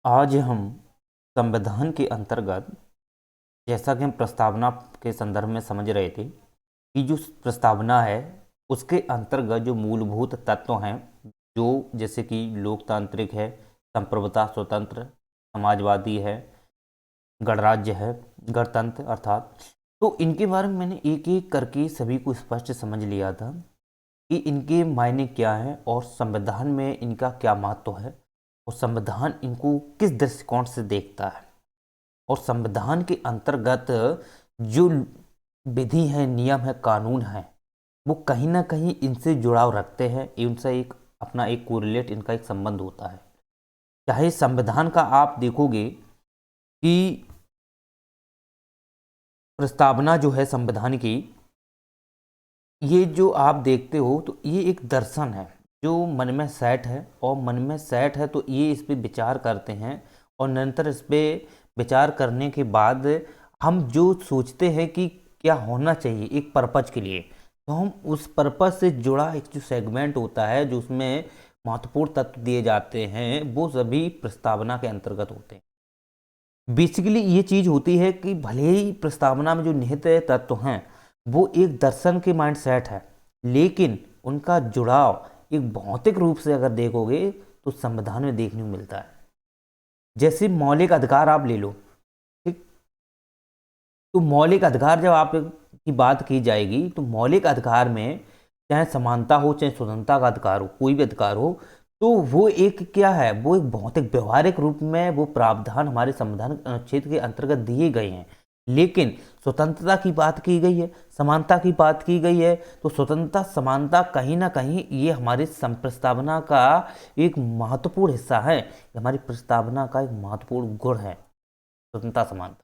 आज हम संविधान के अंतर्गत, जैसा कि हम प्रस्तावना के संदर्भ में समझ रहे थे कि जो प्रस्तावना है उसके अंतर्गत जो मूलभूत तत्व हैं, जो जैसे कि लोकतांत्रिक है, संप्रभुता, स्वतंत्र, समाजवादी है, गणराज्य है, गणतंत्र अर्थात, तो इनके बारे में मैंने एक एक करके सभी को स्पष्ट समझ लिया था कि इनके मायने क्या हैं और संविधान में इनका क्या महत्व है और संविधान इनको किस दृष्टिकोण से देखता है। और संविधान के अंतर्गत जो विधि है, नियम है, कानून है, वो कहीं ना कहीं इनसे जुड़ाव रखते हैं, इनसे एक अपना एक कोरिलेट, इनका एक संबंध होता है। चाहे संविधान का आप देखोगे कि प्रस्तावना जो है संविधान की, ये जो आप देखते हो तो ये एक दर्शन है जो मन में सेट है, और मन में सेट है तो ये इस पे विचार करते हैं, और निरंतर इस पे विचार करने के बाद हम जो सोचते हैं कि क्या होना चाहिए एक पर्पज के लिए, तो हम उस पर्पज से जुड़ा एक जो सेगमेंट होता है, जो उसमें महत्वपूर्ण तत्व दिए जाते हैं, वो सभी प्रस्तावना के अंतर्गत होते हैं। बेसिकली ये चीज होती है कि भले ही प्रस्तावना में जो निहित तत्व हैं वो एक दर्शन के माइंड सेट है, लेकिन उनका जुड़ाव एक भौतिक रूप से अगर देखोगे तो संविधान में देखने को मिलता है। जैसे मौलिक अधिकार आप ले लो, ठीक, तो मौलिक अधिकार जब आप की बात की जाएगी तो मौलिक अधिकार में चाहे समानता हो, चाहे स्वतंत्रता का अधिकार हो, कोई भी अधिकार हो, तो वो एक क्या है, वो एक भौतिक व्यवहारिक रूप में वो प्रावधान हमारे संविधान अनुच्छेद के अंतर्गत दिए गए हैं। लेकिन स्वतंत्रता की बात की गई है, समानता की बात की गई है, तो स्वतंत्रता समानता कहीं ना कहीं ये हमारी प्रस्तावना का एक महत्वपूर्ण हिस्सा है, ये हमारी प्रस्तावना का एक महत्वपूर्ण गुण है, स्वतंत्रता समानता।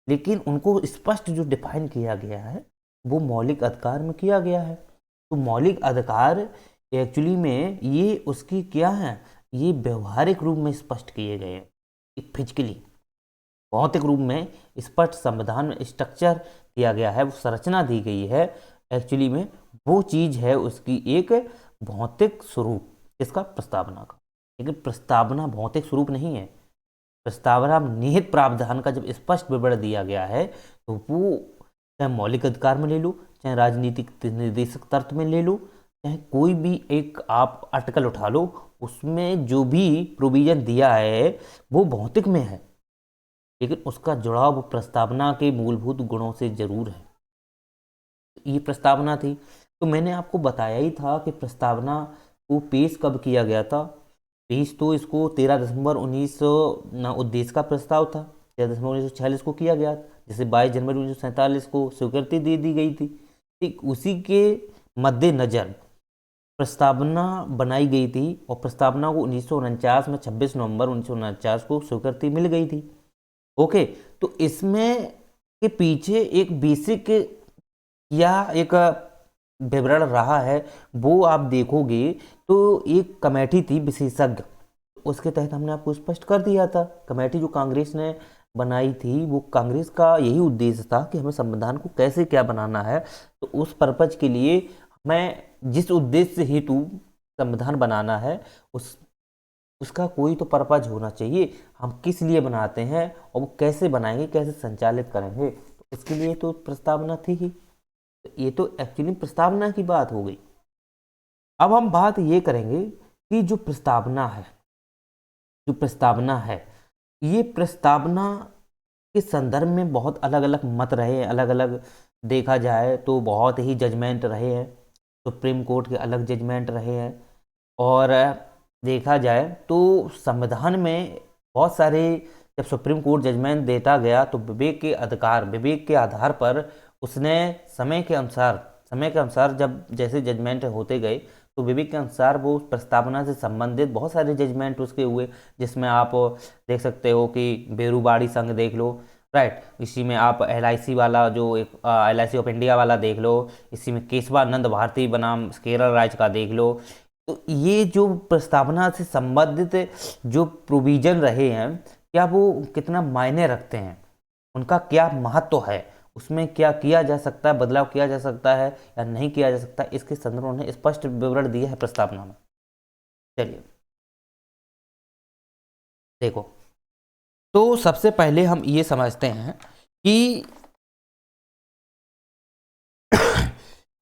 लेकिन उनको स्पष्ट जो डिफाइन किया गया है वो मौलिक अधिकार में किया गया है। तो मौलिक अधिकार एक्चुअली में ये उसकी क्या है, ये व्यवहारिक रूप में स्पष्ट किए गए हैं, एक फिजिकली भौतिक रूप में स्पष्ट संविधान में स्ट्रक्चर दिया गया है, वो संरचना दी गई है। एक्चुअली में वो चीज है उसकी एक भौतिक स्वरूप, इसका प्रस्तावना का। लेकिन प्रस्तावना भौतिक स्वरूप नहीं है। प्रस्तावना में निहित प्रावधान का जब स्पष्ट विवरण दिया गया है तो वो चाहे मौलिक अधिकार में ले लो, चाहे राजनीतिक निर्देशक तत्व में ले लो, चाहे कोई भी एक आप आर्टिकल उठा लो, उसमें जो भी प्रोविजन दिया है वो भौतिक में है, लेकिन उसका जुड़ाव प्रस्तावना के मूलभूत गुणों से जरूर है। ये प्रस्तावना थी। तो मैंने आपको बताया ही था कि प्रस्तावना को पेश कब किया गया था। पेश तो इसको 13 दिसंबर 1900 उद्देश्य का प्रस्ताव था, 13 दिसंबर 1946 को किया गया। जैसे 22 जनवरी 1947 को स्वीकृति दे दी गई थी, ठीक उसी के मद्देनजर प्रस्तावना बनाई गई थी, और प्रस्तावना को 1949 में 26 नवंबर 1949 को स्वीकृति मिल गई थी। ओके, तो इसमें के पीछे एक बेसिक या एक विवरण रहा है, वो आप देखोगे तो एक कमेटी थी विशेषज्ञ, उसके तहत हमने आपको स्पष्ट कर दिया था। कमेटी जो कांग्रेस ने बनाई थी, वो कांग्रेस का यही उद्देश्य था कि हमें संविधान को कैसे क्या बनाना है, तो उस पर्पज के लिए हमें जिस उद्देश्य हेतु संविधान बनाना है उसका कोई तो पर्पज होना चाहिए, हम किस लिए बनाते हैं और वो कैसे बनाएंगे, कैसे संचालित करेंगे, तो इसके लिए तो प्रस्तावना थी ही। तो ये तो एक्चुअली प्रस्तावना की बात हो गई। अब हम बात ये करेंगे कि जो प्रस्तावना है, ये प्रस्तावना के संदर्भ में बहुत अलग अलग मत रहे हैं, अलग अलग देखा जाए तो बहुत ही जजमेंट रहे हैं, सुप्रीम कोर्ट के अलग जजमेंट रहे हैं, और देखा जाए तो संविधान में बहुत सारे, जब सुप्रीम कोर्ट जजमेंट देता गया तो विवेक के आधार पर उसने समय के अनुसार जब जैसे जजमेंट होते गए, तो विवेक के अनुसार वो प्रस्तावना से संबंधित बहुत सारे जजमेंट उसके हुए, जिसमें आप देख सकते हो कि बेरूबाड़ी संघ देख लो, राइट, इसी में आप LIC वाला जो एक LIC ऑफ इंडिया वाला देख लो, इसी में केशवानंद भारती बनाम केरल राज्य का देख लो। तो ये जो प्रस्तावना से संबंधित जो प्रोविजन रहे हैं, क्या वो कितना मायने रखते हैं, उनका क्या महत्व है, उसमें क्या किया जा सकता है, बदलाव किया जा सकता है या नहीं किया जा सकता, इसके संदर्भ में उन्हें स्पष्ट विवरण दिया है प्रस्तावना में। चलिए देखो, तो सबसे पहले हम ये समझते हैं कि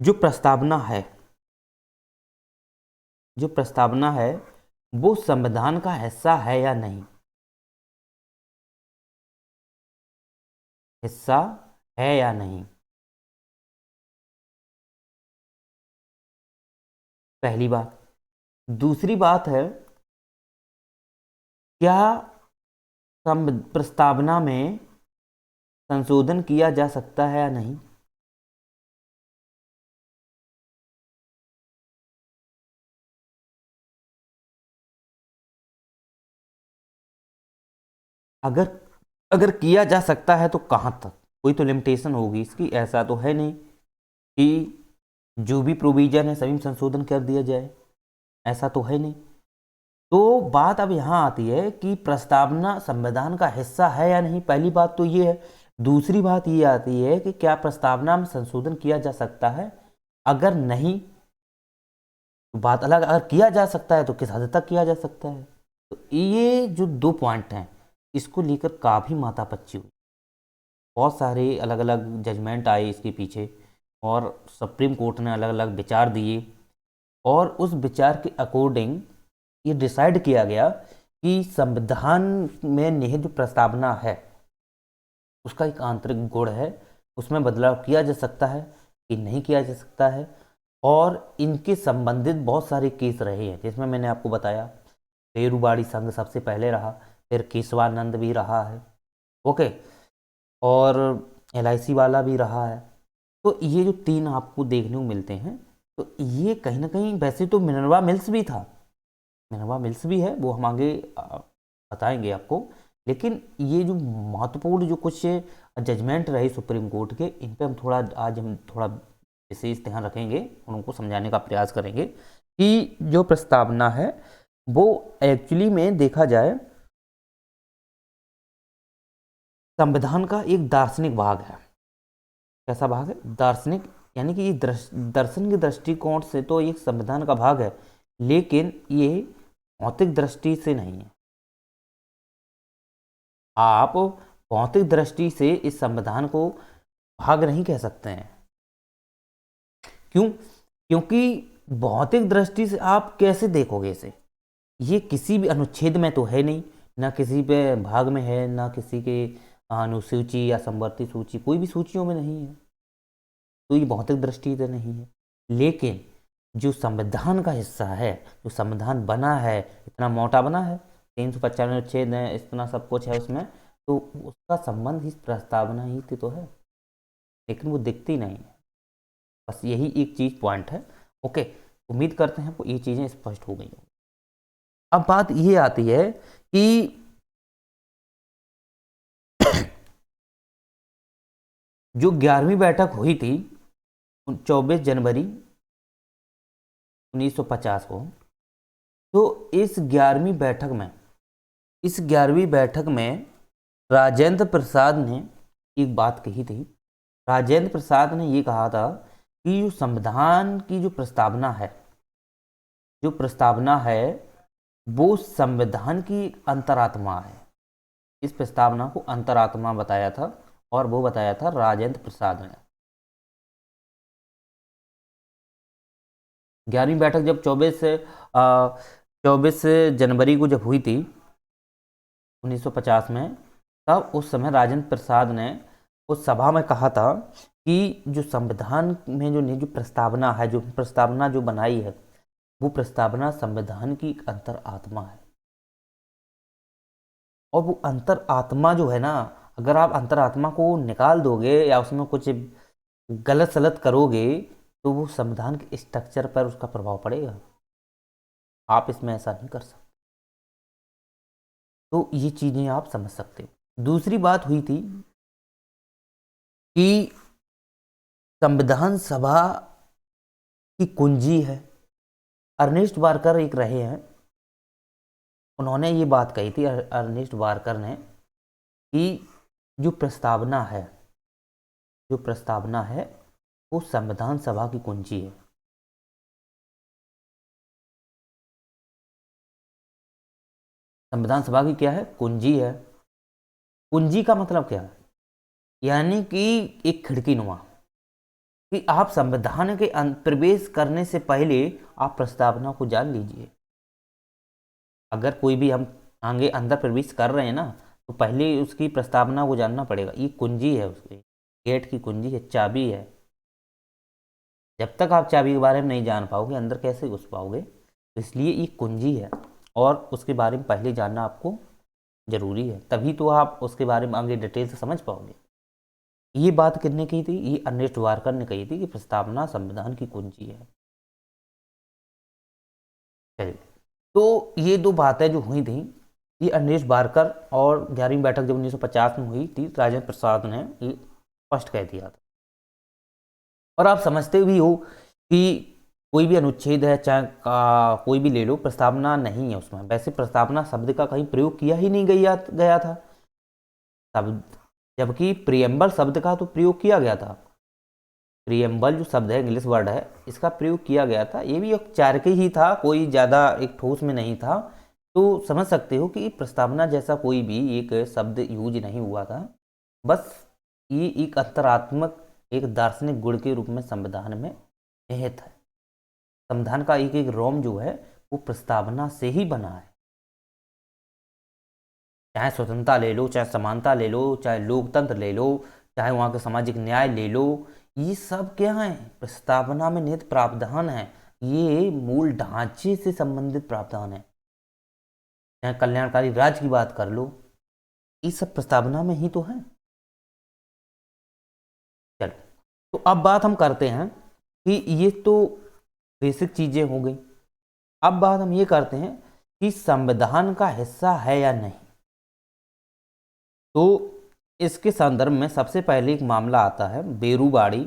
जो प्रस्तावना है, जो प्रस्तावना है वो संविधान का हिस्सा है या नहीं, हिस्सा है या नहीं, पहली बात। दूसरी बात है, क्या प्रस्तावना में संशोधन किया जा सकता है या नहीं। अगर अगर किया जा सकता है तो कहाँ तक, कोई तो लिमिटेशन होगी इसकी, ऐसा तो है नहीं कि जो भी प्रोविजन है सभी में संशोधन कर दिया जाए, ऐसा तो है नहीं। तो बात अब यहाँ आती है कि प्रस्तावना संविधान का हिस्सा है या नहीं, पहली बात तो ये है। दूसरी बात ये आती है कि क्या प्रस्तावना में संशोधन किया जा सकता है, अगर नहीं तो बात अलग, अगर किया जा सकता है तो किस हद तक किया जा सकता है। तो ये जो दो पॉइंट हैं इसको लेकर काफ़ी माथापच्ची हुई, बहुत सारे अलग अलग जजमेंट आए इसके पीछे और सुप्रीम कोर्ट ने अलग अलग विचार दिए और उस विचार के अकॉर्डिंग ये डिसाइड किया गया कि संविधान में निहित जो प्रस्तावना है उसका एक आंतरिक गुण है, उसमें बदलाव किया जा सकता है कि नहीं किया जा सकता है। और इनके संबंधित बहुत सारे केस रहे हैं जिसमें मैंने आपको बताया पेरूबाड़ी संघ सबसे पहले रहा, फिर केशवानंद भी रहा है, ओके, और LIC वाला भी रहा है। तो ये जो तीन आपको देखने को मिलते हैं, तो ये कहीं ना कहीं, वैसे तो मिनर्वा मिल्स भी था, मिनर्वा मिल्स भी है, वो हम आगे बताएंगे आपको, लेकिन ये जो महत्वपूर्ण जो कुछ जजमेंट रहे सुप्रीम कोर्ट के, इन पे हम थोड़ा, आज हम थोड़ा विशेष ध्यान रखेंगे, उनको समझाने का प्रयास करेंगे कि जो प्रस्तावना है वो एक्चुअली में देखा जाए संविधान का एक दार्शनिक भाग है। कैसा भाग है, दार्शनिक, यानी कि ये दर्शन के दृष्टिकोण से तो ये संविधान का भाग है, लेकिन ये भौतिक दृष्टि से नहीं है। आप भौतिक दृष्टि से इस संविधान को भाग नहीं कह सकते हैं। क्यों? क्योंकि भौतिक दृष्टि से आप कैसे देखोगे इसे, ये किसी भी अनुच्छेद में तो है नहीं, ना किसी पे भाग में है, ना किसी के अनुसूची या संवर्ती सूची, कोई भी सूचियों में नहीं है, तो ये भौतिक दृष्टि से नहीं है। लेकिन जो संविधान का हिस्सा है, जो संविधान बना है, इतना मोटा बना है, 395 अनुच्छेद है, इतना सब कुछ है उसमें, तो उसका संबंध इस प्रस्तावना ही से तो है, लेकिन वो दिखती नहीं है। बस यही एक चीज पॉइंट है, ओके। उम्मीद करते हैं आपको ये चीजें स्पष्ट हो गई होंगी। अब बात ये आती है कि जो 11वीं बैठक हुई थी 24 जनवरी 1950 को, तो इस 11वीं बैठक में, इस 11वीं बैठक में राजेंद्र प्रसाद ने एक बात कही थी। राजेंद्र प्रसाद ने ये कहा था कि जो संविधान की जो प्रस्तावना है, जो प्रस्तावना है वो संविधान की अंतरात्मा है। इस प्रस्तावना को अंतरात्मा बताया था, और वो बताया था राजेंद्र प्रसाद ने। 11वीं बैठक जब 24 जनवरी को जब हुई थी 1950 में, तब उस समय राजेंद्र प्रसाद ने उस सभा में कहा था कि जो संविधान में जो प्रस्तावना है, जो प्रस्तावना जो बनाई है, वो प्रस्तावना संविधान की एक अंतर आत्मा है। और वो अंतर आत्मा जो है ना, अगर आप अंतर आत्मा को निकाल दोगे या उसमें कुछ गलत सलत करोगे तो वो संविधान के स्ट्रक्चर पर उसका प्रभाव पड़ेगा। आप इसमें ऐसा नहीं कर सकते। तो ये चीजें आप समझ सकते हो। दूसरी बात हुई थी कि संविधान सभा की कुंजी है। अर्नेस्ट वार्कर एक रहे हैं, उन्होंने ये बात कही थी, अर्नेस्ट वार्कर ने, कि जो प्रस्तावना है, जो प्रस्तावना है वो संविधान सभा की कुंजी है। संविधान सभा की क्या है, कुंजी है। कुंजी का मतलब क्या है? यानी कि एक खिड़की नुमा, कि आप संविधान के प्रवेश करने से पहले आप प्रस्तावना को जान लीजिए। अगर कोई भी हम आगे अंदर प्रवेश कर रहे हैं ना, तो पहले उसकी प्रस्तावना को जानना पड़ेगा। ये कुंजी है, उसकी गेट की कुंजी है, चाबी है। जब तक आप चाबी के बारे में नहीं जान पाओगे, अंदर कैसे घुस पाओगे? तो इसलिए ये कुंजी है, और उसके बारे में पहले जानना आपको जरूरी है, तभी तो आप उसके बारे में आगे डिटेल से समझ पाओगे। ये बात किसने की थी? ये अर्नेस्ट वारकर ने कही थी कि प्रस्तावना संविधान की कुंजी है। चलिए, तो ये दो बातें जो हुई थी, ये अर्नेस्ट वारकर और 11वीं बैठक जब 1950 में हुई थी, राजेंद्र प्रसाद ने ये स्पष्ट कह दिया था। और आप समझते भी हो कि कोई भी अनुच्छेद है, चाहे कोई भी ले लो, प्रस्तावना नहीं है उसमें। वैसे प्रस्तावना शब्द का कहीं प्रयोग किया ही नहीं गया था शब्द, जबकि प्रियम्बल शब्द का तो प्रयोग किया गया था। प्रियम्बल जो शब्द है, इंग्लिश वर्ड है, इसका प्रयोग किया गया था। ये भी औपचारिक ही था, कोई ज़्यादा एक ठोस में नहीं था। तो समझ सकते हो कि प्रस्तावना जैसा कोई भी एक शब्द यूज नहीं हुआ था। बस ये एक अंतरात्मक, एक दार्शनिक गुण के रूप में संविधान में निहित है। संविधान का एक एक रोम जो है वो प्रस्तावना से ही बना है। चाहे स्वतंत्रता ले लो, चाहे समानता ले लो, चाहे लोकतंत्र ले लो, चाहे वहाँ के सामाजिक न्याय ले लो, ये सब क्या है? प्रस्तावना में निहित प्रावधान है। ये मूल ढांचे से संबंधित प्रावधान है। चाहे कल्याणकारी राज्य की बात कर लो, ये सब प्रस्तावना में ही तो है। चलो, तो अब बात हम करते हैं कि ये तो बेसिक चीजें हो गई। अब बात हम ये करते हैं कि संविधान का हिस्सा है या नहीं। तो इसके संदर्भ में सबसे पहले एक मामला आता है बेरूबाड़ी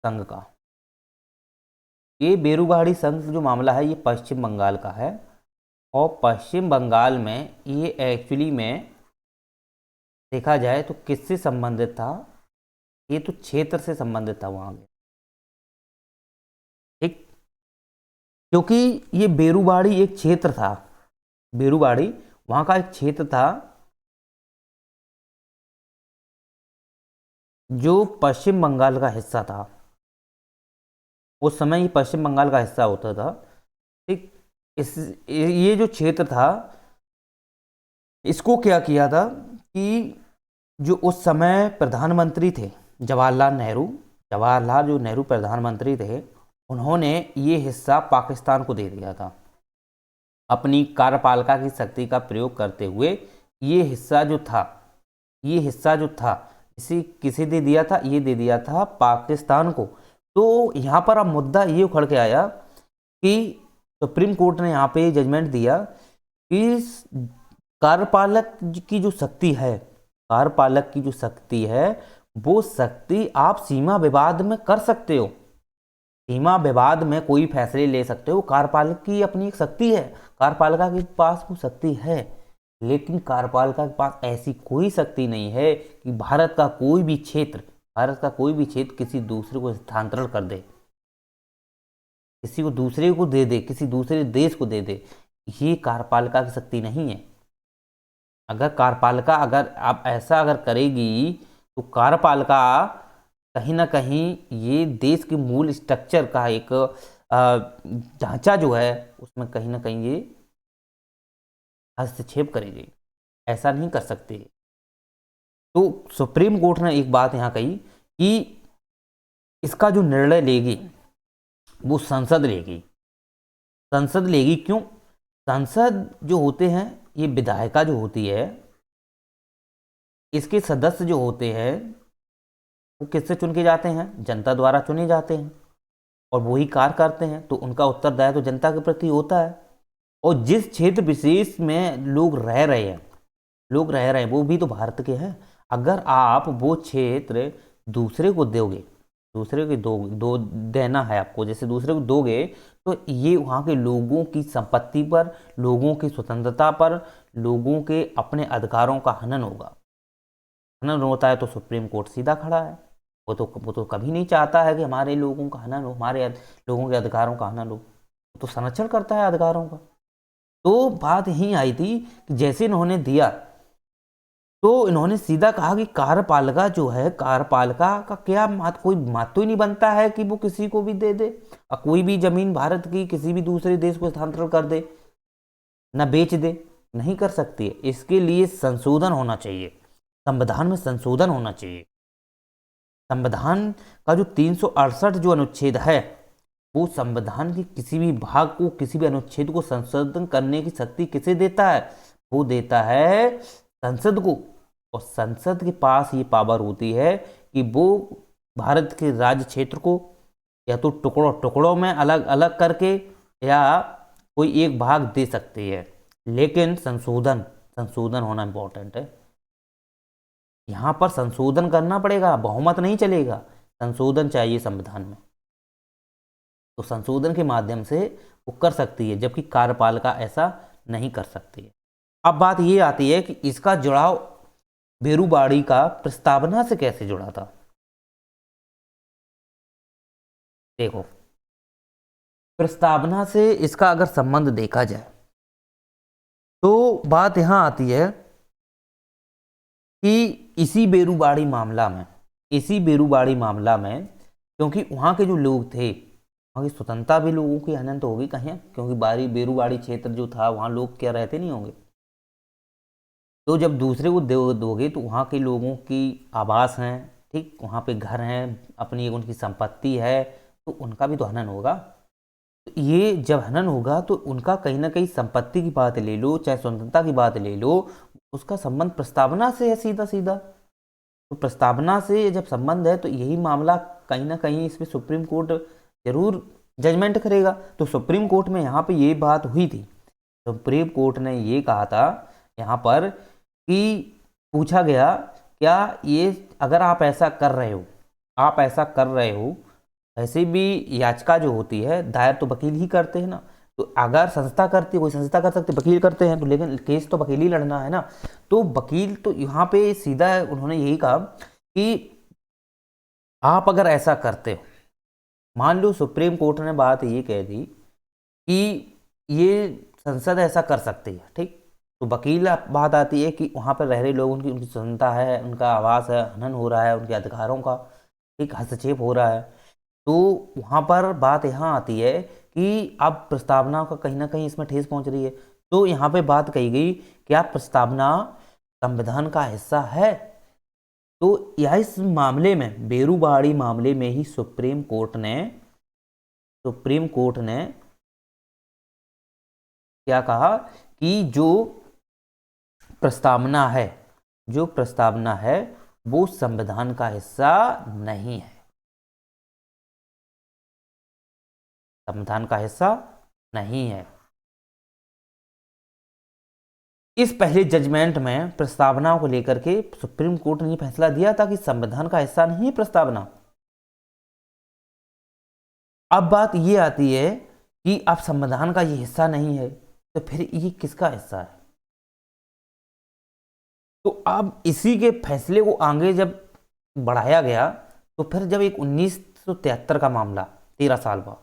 संघ का। ये बेरूबाड़ी संघ जो मामला है, ये पश्चिम बंगाल का है। और पश्चिम बंगाल में ये एक्चुअली में देखा जाए तो किससे संबंधित था? ये तो क्षेत्र से संबंधित था वहां के, ठीक। क्योंकि ये बेरूबाड़ी एक क्षेत्र था, बेरूबाड़ी वहां का एक क्षेत्र था जो पश्चिम बंगाल का हिस्सा था। उस समय ये पश्चिम बंगाल का हिस्सा होता था, ठीक। इस ये जो क्षेत्र था, इसको क्या किया था कि जो उस समय प्रधानमंत्री थे जवाहरलाल नेहरू, जवाहरलाल जो नेहरू प्रधानमंत्री थे, उन्होंने ये हिस्सा पाकिस्तान को दे दिया था। अपनी कार्यपालिका की शक्ति का प्रयोग करते हुए ये हिस्सा जो था, ये हिस्सा जो था, इसे किसे दे दिया था? ये दे दिया था पाकिस्तान को। तो यहाँ पर अब मुद्दा ये उखड़ के आया कि सुप्रीम कोर्ट ने यहाँ पे जजमेंट दिया कि कार्यपालक की जो शक्ति है, कार्यपालक की जो शक्ति है, वो शक्ति आप सीमा विवाद में कर सकते हो। सीमा विवाद में कोई फैसले ले सकते हो। कार्यपालक की अपनी एक शक्ति है, कार्यपालिका के पास वो शक्ति है। लेकिन कार्यपालिका के पास ऐसी कोई शक्ति नहीं है कि भारत का कोई भी क्षेत्र, भारत का कोई भी क्षेत्र किसी दूसरे को स्थानांतरण कर दे, किसी को दूसरे को दे दे, किसी दूसरे देश को दे दे। ये कार्यपालिका की शक्ति नहीं है। अगर कार्यपालिका अगर आप ऐसा अगर करेगी, तो कार्यपालिका कहीं ना कहीं ये देश के मूल स्ट्रक्चर का एक ढांचा जो है, उसमें कहीं ना कहीं ये हस्तक्षेप करेगी। ऐसा नहीं कर सकते। तो सुप्रीम कोर्ट ने एक बात यहाँ कही कि इसका जो निर्णय लेगी वो संसद लेगी। संसद लेगी क्यों? संसद जो होते हैं, ये विधायिका जो होती है, इसके सदस्य जो होते हैं वो किससे चुन के जाते हैं? जनता द्वारा चुने जाते हैं, और वही कार्य करते हैं। तो उनका उत्तरदायित्व तो जनता के प्रति होता है। और जिस क्षेत्र विशेष में लोग रह रहे हैं, लोग रह रहे हैं, वो भी तो भारत के हैं। अगर आप वो क्षेत्र दूसरे को दोगे, दूसरे को दो देना है आपको, जैसे दूसरे को दोगे, तो ये वहाँ के लोगों की संपत्ति पर, लोगों की स्वतंत्रता पर, लोगों के अपने अधिकारों का हनन होगा। हनन होता है तो सुप्रीम कोर्ट सीधा खड़ा है। वो तो कभी नहीं चाहता है कि हमारे लोगों का हनन हो, हमारे लोगों के अधिकारों का हनन हो। वो तो संरक्षण करता है अधिकारों का। तो बात यही आई थी कि जैसे इन्होंने दिया तो इन्होंने सीधा कहा कि कार्यपालिका जो है, कार्यपालिका का क्या कोई महत्व ही नहीं बनता है कि वो किसी को भी दे दे और कोई भी जमीन भारत की किसी भी दूसरे देश को स्थानांतरण कर दे, ना बेच दे, नहीं कर सकती है। इसके लिए संशोधन होना चाहिए, संविधान में संशोधन होना चाहिए। संविधान का जो 368 जो अनुच्छेद है, वो संविधान के किसी भी भाग को, किसी भी अनुच्छेद को संशोधन करने की शक्ति किसे देता है? वो देता है संसद को। और संसद के पास ये पावर होती है कि वो भारत के राज्य क्षेत्र को या तो टुकड़ों टुकड़ों में अलग अलग करके या कोई एक भाग दे सकती है। लेकिन संशोधन संशोधन होना इंपॉर्टेंट है। यहाँ पर संशोधन करना पड़ेगा, बहुमत नहीं चलेगा, संशोधन चाहिए संविधान में। तो संशोधन के माध्यम से वो कर सकती है, जबकि कार्यपालिका ऐसा नहीं कर सकती है। अब बात ये आती है कि इसका जुड़ाव बेरूबाड़ी का प्रस्तावना से कैसे जुड़ा था। देखो, प्रस्तावना से इसका अगर संबंध देखा जाए तो बात यहां आती है कि इसी बेरूबाड़ी मामला में क्योंकि वहां के जो लोग थे, वहां की स्वतंत्रता भी लोगों की हनन तो होगी कहीं, क्योंकि बेरूबाड़ी क्षेत्र जो था वहां लोग क्या रहते नहीं होंगे। तो जब दूसरे को दोगे तो वहाँ के लोगों की आवास हैं, ठीक, वहाँ पे घर हैं, अपनी एक उनकी संपत्ति है, तो उनका भी तो हनन होगा। तो ये जब हनन होगा तो उनका कहीं ना कहीं संपत्ति की बात ले लो, चाहे स्वतंत्रता की बात ले लो, उसका संबंध प्रस्तावना से है सीधा सीधा। तो प्रस्तावना से जब संबंध है तो यही मामला कहीं ना कहीं इसमें सुप्रीम कोर्ट जरूर जजमेंट करेगा। तो सुप्रीम कोर्ट में यहाँ पे ये बात हुई थी, सुप्रीम कोर्ट ने ये कहा था यहाँ पर कि पूछा गया, क्या ये अगर आप ऐसा कर रहे हो, ऐसे भी याचिका जो होती है दायर तो वकील ही करते हैं ना। तो अगर संस्था करती है, कोई संस्था कर सकती है, वकील करते हैं, तो लेकिन केस तो वकील ही लड़ना है ना। तो वकील तो यहाँ पे सीधा उन्होंने यही कहा कि आप अगर ऐसा करते हो, मान लो सुप्रीम कोर्ट ने बात ये कह दी कि ये संसद ऐसा कर सकती है, ठीक, तो वकील बात आती है कि वहाँ पर रह रहे लोग, उनकी स्वतंत्रता है, उनका आवास है, हनन हो रहा है, उनके अधिकारों का एक हस्तक्षेप हो रहा है। तो वहाँ पर बात यहाँ आती है कि अब प्रस्तावना का कहीं ना कहीं इसमें ठेस पहुँच रही है। तो यहाँ पे बात कही गई क्या प्रस्तावना संविधान का हिस्सा है? तो यह इस मामले में, बेरूबाड़ी मामले में ही सुप्रीम कोर्ट ने क्या कहा कि जो प्रस्तावना है वो संविधान का हिस्सा नहीं है, संविधान का हिस्सा नहीं है। इस पहले जजमेंट में प्रस्तावना को लेकर के सुप्रीम कोर्ट ने फैसला दिया था कि संविधान का हिस्सा नहीं है प्रस्तावना। अब बात ये आती है कि अब संविधान का ये हिस्सा नहीं है, तो फिर ये किसका हिस्सा है? तो अब इसी के फैसले को आगे जब बढ़ाया गया तो फिर जब एक 1973 का मामला, 13 साल बाद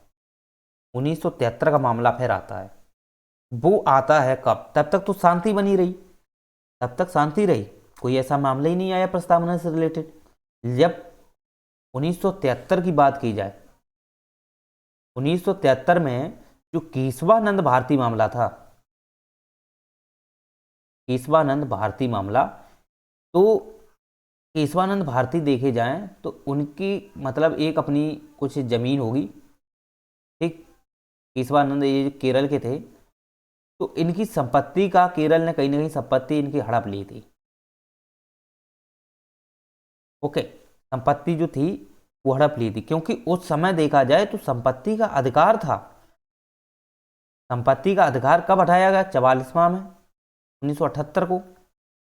1973 का मामला फिर आता है। वो आता है कब? तब तक तो शांति बनी रही, तब तक शांति रही, कोई ऐसा मामला ही नहीं आया प्रस्तावना से रिलेटेड। जब 1973 की बात की जाए, 1973 में जो केशवानंद भारती मामला था, केशवानंद भारती मामला, तो केशवानंद भारती देखे जाएं तो उनकी मतलब एक अपनी कुछ जमीन होगी, ठीक, केशवानंद ये केरल के थे, तो इनकी संपत्ति का केरल ने कहीं ना कहीं संपत्ति इनकी हड़प ली थी। ओके, संपत्ति जो थी वो हड़प ली थी, क्योंकि उस समय देखा जाए तो संपत्ति का अधिकार था। संपत्ति का अधिकार कब हटाया गया? 44वां में 1978 को।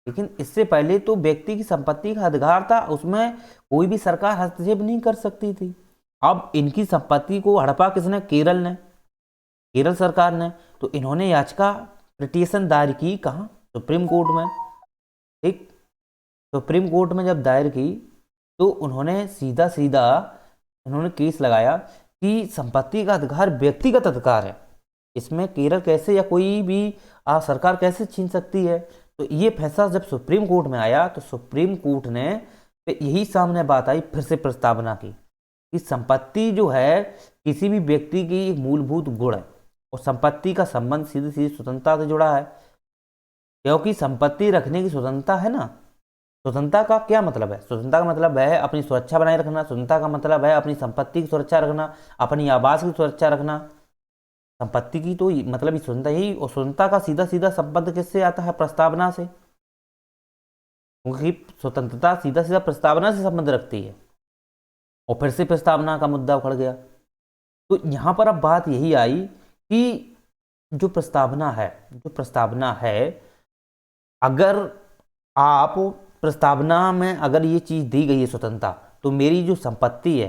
लेकिन इससे पहले तो व्यक्ति की संपत्ति का अधिकार था, उसमें कोई भी सरकार हस्तक्षेप नहीं कर सकती थी। अब इनकी संपत्ति को हड़पा किसने? केरल ने, केरल सरकार ने। तो इन्होंने याचिका पिटीशन दायर की कहाँ? सुप्रीम कोर्ट में, ठीक। सुप्रीम कोर्ट में जब दायर की तो उन्होंने सीधा सीधा इन्होंने केस लगाया कि संपत्ति का अधिकार व्यक्तिगत अधिकार है, इसमें केरल कैसे या कोई भी सरकार कैसे छीन सकती है? तो ये फैसला जब सुप्रीम कोर्ट में आया तो सुप्रीम कोर्ट ने यही सामने बात आई फिर से प्रस्तावना की कि संपत्ति जो है किसी भी व्यक्ति की एक मूलभूत गुण है और संपत्ति का संबंध सीधी सीधी स्वतंत्रता से जुड़ा है, क्योंकि संपत्ति रखने की स्वतंत्रता है ना। स्वतंत्रता का क्या मतलब है? स्वतंत्रता का मतलब है अपनी सुरक्षा बनाए रखना, स्वतंत्रता का मतलब है अपनी संपत्ति की सुरक्षा रखना, अपनी आवास की सुरक्षा रखना। संपत्ति की तो मतलब ही स्वतंत्रता ही, और स्वतंत्रता का सीधा सीधा संबंध किससे आता है? प्रस्तावना से, क्योंकि स्वतंत्रता सीधा सीधा प्रस्तावना से संबंध रखती है। और फिर से प्रस्तावना का मुद्दा उखड़ गया। तो यहां पर अब बात यही आई कि जो प्रस्तावना है, अगर आप प्रस्तावना में अगर ये चीज दी गई है स्वतंत्रता, तो मेरी जो संपत्ति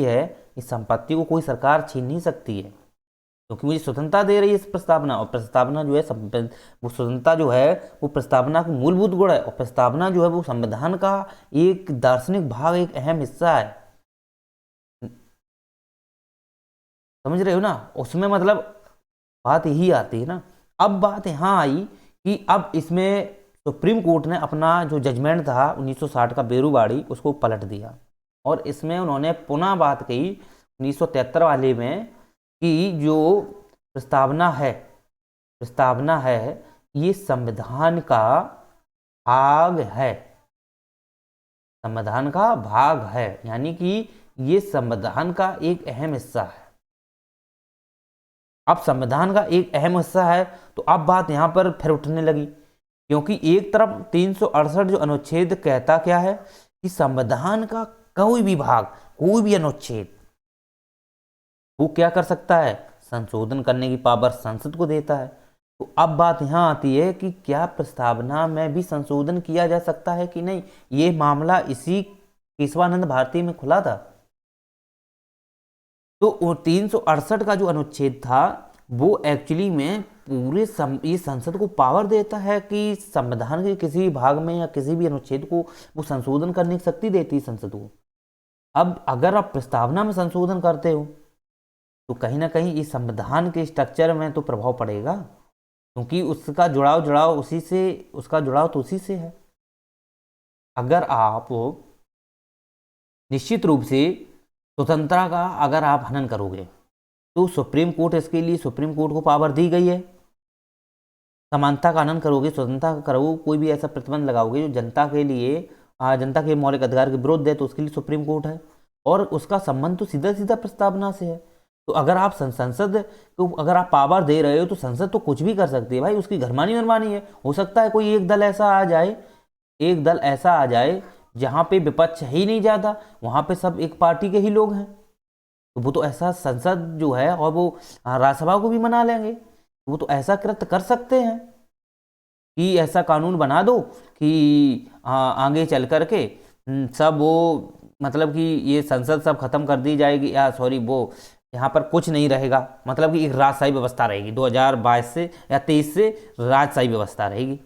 है इस संपत्ति को कोई सरकार छीन नहीं सकती है, क्योंकि मुझे स्वतंत्रता दे रही है इस प्रस्तावना। और प्रस्तावना जो है वो स्वतंत्रता जो है वो प्रस्तावना की मूलभूत गुण है, और प्रस्तावना जो है वो संविधान का एक दार्शनिक भाग, एक अहम हिस्सा है। समझ रहे हो ना? उसमें मतलब बात यही आती है ना। अब बात यहां आई कि अब इसमें सुप्रीम कोर्ट ने अपना जो जजमेंट था 1960 का बेरूबाड़ी, उसको पलट दिया और इसमें उन्होंने पुनः बात कही 1973 वाले में कि जो प्रस्तावना है ये संविधान का भाग है, संविधान का भाग है, यानी कि ये संविधान का एक अहम हिस्सा है। अब संविधान का एक अहम हिस्सा है तो अब बात यहां पर फिर उठने लगी, क्योंकि एक तरफ 368 जो अनुच्छेद कहता क्या है कि संविधान का कोई भी भाग, कोई भी अनुच्छेद वो क्या कर सकता है? संशोधन करने की पावर संसद को देता है। तो अब बात यहां आती है कि क्या प्रस्तावना में भी संशोधन किया जा सकता है कि नहीं। ये मामला इसी केशवानंद भारती में खुला था। तो 368 का जो अनुच्छेद था वो एक्चुअली में ये संसद को पावर देता है कि संविधान के किसी भी भाग में या किसी भी अनुच्छेद को वो संशोधन करने की शक्ति देती है संसद को। अब अगर आप प्रस्तावना में संशोधन करते हो तो कहीं ना कहीं इस संविधान के स्ट्रक्चर में तो प्रभाव पड़ेगा, क्योंकि उसका जुड़ाव तो उसी से है। अगर आप निश्चित रूप से स्वतंत्रता का अगर आप हनन करोगे तो सुप्रीम कोर्ट को पावर दी गई है। समानता का हनन करोगे, स्वतंत्रता का करोगे, कोई भी ऐसा प्रतिबंध लगाओगे जो जनता के मौलिक अधिकार के विरुद्ध है, तो उसके लिए सुप्रीम कोर्ट है और उसका संबंध तो सीधा सीधा प्रस्तावना से है। तो अगर आप संसद को अगर आप पावर दे रहे हो तो संसद तो कुछ भी कर सकती है भाई, उसकी घरमानी मनमानी है। हो सकता है कोई एक दल ऐसा आ जाए जहां पे विपक्ष है ही नहीं ज्यादा, वहां पे सब एक पार्टी के ही लोग हैं, तो वो तो ऐसा संसद जो है और वो राज्यसभा को भी मना लेंगे। वो तो ऐसा कृत्य कर सकते हैं कि ऐसा कानून बना दो कि आगे चल करके सब वो मतलब कि ये संसद सब खत्म कर दी जाएगी, या सॉरी वो यहाँ पर कुछ नहीं रहेगा, मतलब कि एक राजशाही व्यवस्था रहेगी 2022 से या 23 से राजशाही व्यवस्था रहेगी।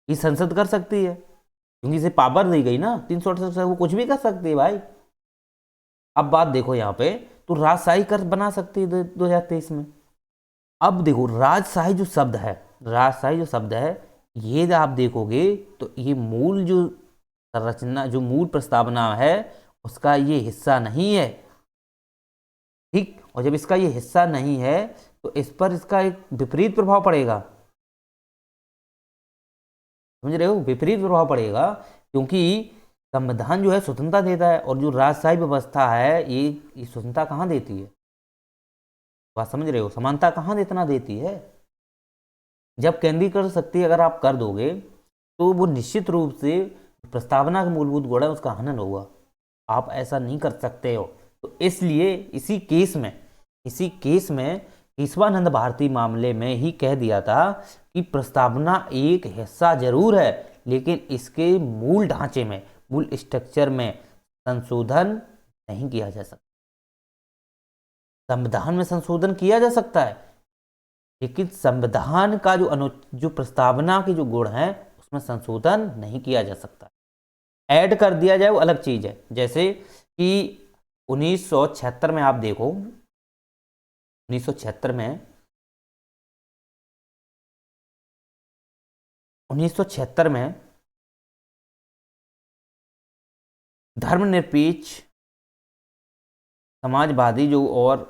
ये संसद कर सकती है क्योंकि इसे पावर दी गई ना 368 से, वो कुछ भी कर सकती है भाई। अब बात देखो यहाँ पे, तो राजशाही कर बना सकती है 2023 में। अब देखो राजशाही जो शब्द है ये आप देखोगे तो ये मूल जो संरचना, जो मूल प्रस्तावना है उसका ये हिस्सा नहीं है, ठीक। और जब इसका ये हिस्सा नहीं है तो इस पर इसका एक विपरीत प्रभाव पड़ेगा, समझ रहे हो? विपरीत प्रभाव पड़ेगा, क्योंकि संविधान जो है स्वतंत्रता देता है और जो राजशाही व्यवस्था है ये स्वतंत्रता कहाँ देती है? बात समझ रहे हो? समानता कहाँ इतना देती है? जब केंद्रीकृत शक्ति अगर आप कर दोगे तो वो निश्चित रूप से प्रस्तावना का मूलभूत गुण है उसका हनन होगा। आप ऐसा नहीं कर सकते हो। तो इसलिए इसी केस में केशवानंद भारती मामले में ही कह दिया था कि प्रस्तावना एक हिस्सा जरूर है, लेकिन इसके मूल ढांचे में, मूल स्ट्रक्चर में संशोधन नहीं किया जा सकता। संविधान में संशोधन किया जा सकता है, लेकिन संविधान का जो प्रस्तावना के जो गुण हैं उसमें संशोधन नहीं किया जा सकता। ऐड कर दिया जाए वो अलग चीज है। जैसे कि 1976 में आप देखो, 1976 में 1976 में धर्मनिरपेक्ष, समाजवादी जो और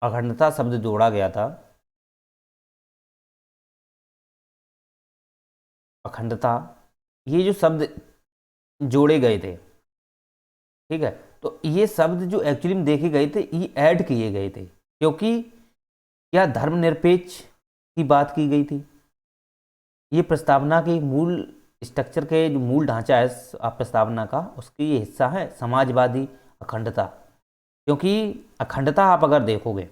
अखंडता शब्द जोड़ा गया था, अखंडता, ये जो शब्द जोड़े गए थे, ठीक है, तो ये शब्द जो एक्चुअली में देखे गए थे, ये ऐड किए गए थे, क्योंकि क्या धर्मनिरपेक्ष की बात की गई थी। ये प्रस्तावना के मूल स्ट्रक्चर के जो मूल ढांचा है प्रस्तावना का, उसकी ये हिस्सा है समाजवादी अखंडता। क्योंकि अखंडता आप अगर देखोगे,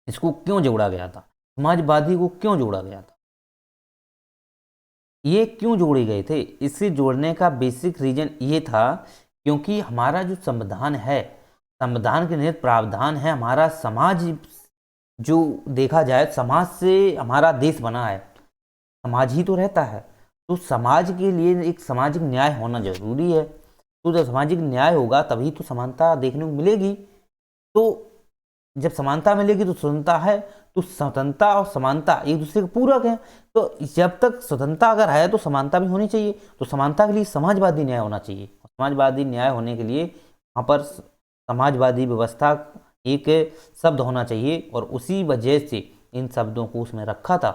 इसको क्यों जोड़ा गया था, समाजवादी को क्यों जोड़ा गया था, ये क्यों जोड़े गए थे, इसे जोड़ने का बेसिक रीजन ये था क्योंकि हमारा जो संविधान है, संविधान के निहित प्रावधान है, हमारा समाज जो देखा जाए, समाज से हमारा देश बना है, समाज ही तो रहता है, तो समाज के लिए एक सामाजिक न्याय होना जरूरी है। तो जब सामाजिक न्याय होगा तभी तो समानता देखने को मिलेगी। तो जब समानता मिलेगी तो स्वतंत्रता है, तो स्वतंत्रता और समानता एक दूसरे के पूरक है। तो जब तक स्वतंत्रता अगर है तो समानता भी होनी चाहिए। तो समानता के लिए समाजवादी न्याय होना चाहिए। समाजवादी न्याय होने के लिए वहाँ पर समाजवादी व्यवस्था एक शब्द होना चाहिए, और उसी वजह से इन शब्दों को उसमें रखा था,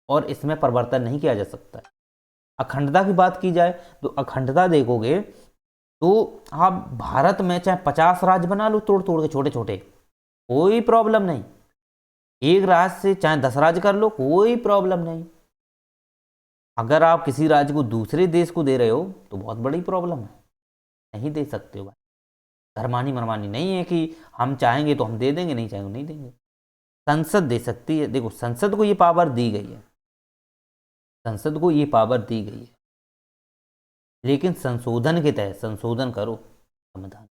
और इसमें परिवर्तन नहीं किया जा सकता। अखंडता की बात की जाए तो अखंडता देखोगे तो आप भारत में चाहे 50 राज्य बना लो तोड़ तोड़ के, छोटे छोटे, कोई प्रॉब्लम नहीं। एक राज्य से चाहे 10 राज्य कर लो, कोई प्रॉब्लम नहीं। अगर आप किसी राज्य को दूसरे देश को दे रहे हो तो बहुत बड़ी प्रॉब्लम है, नहीं दे सकते हो भाई। धर्मानी मनमानी नहीं है कि हम चाहेंगे तो हम दे देंगे, नहीं चाहेंगे नहीं देंगे। संसद दे सकती है, देखो संसद को ये पावर दी गई है, संसद को ये पावर दी गई है, लेकिन संशोधन के तहत संशोधन करो संविधान।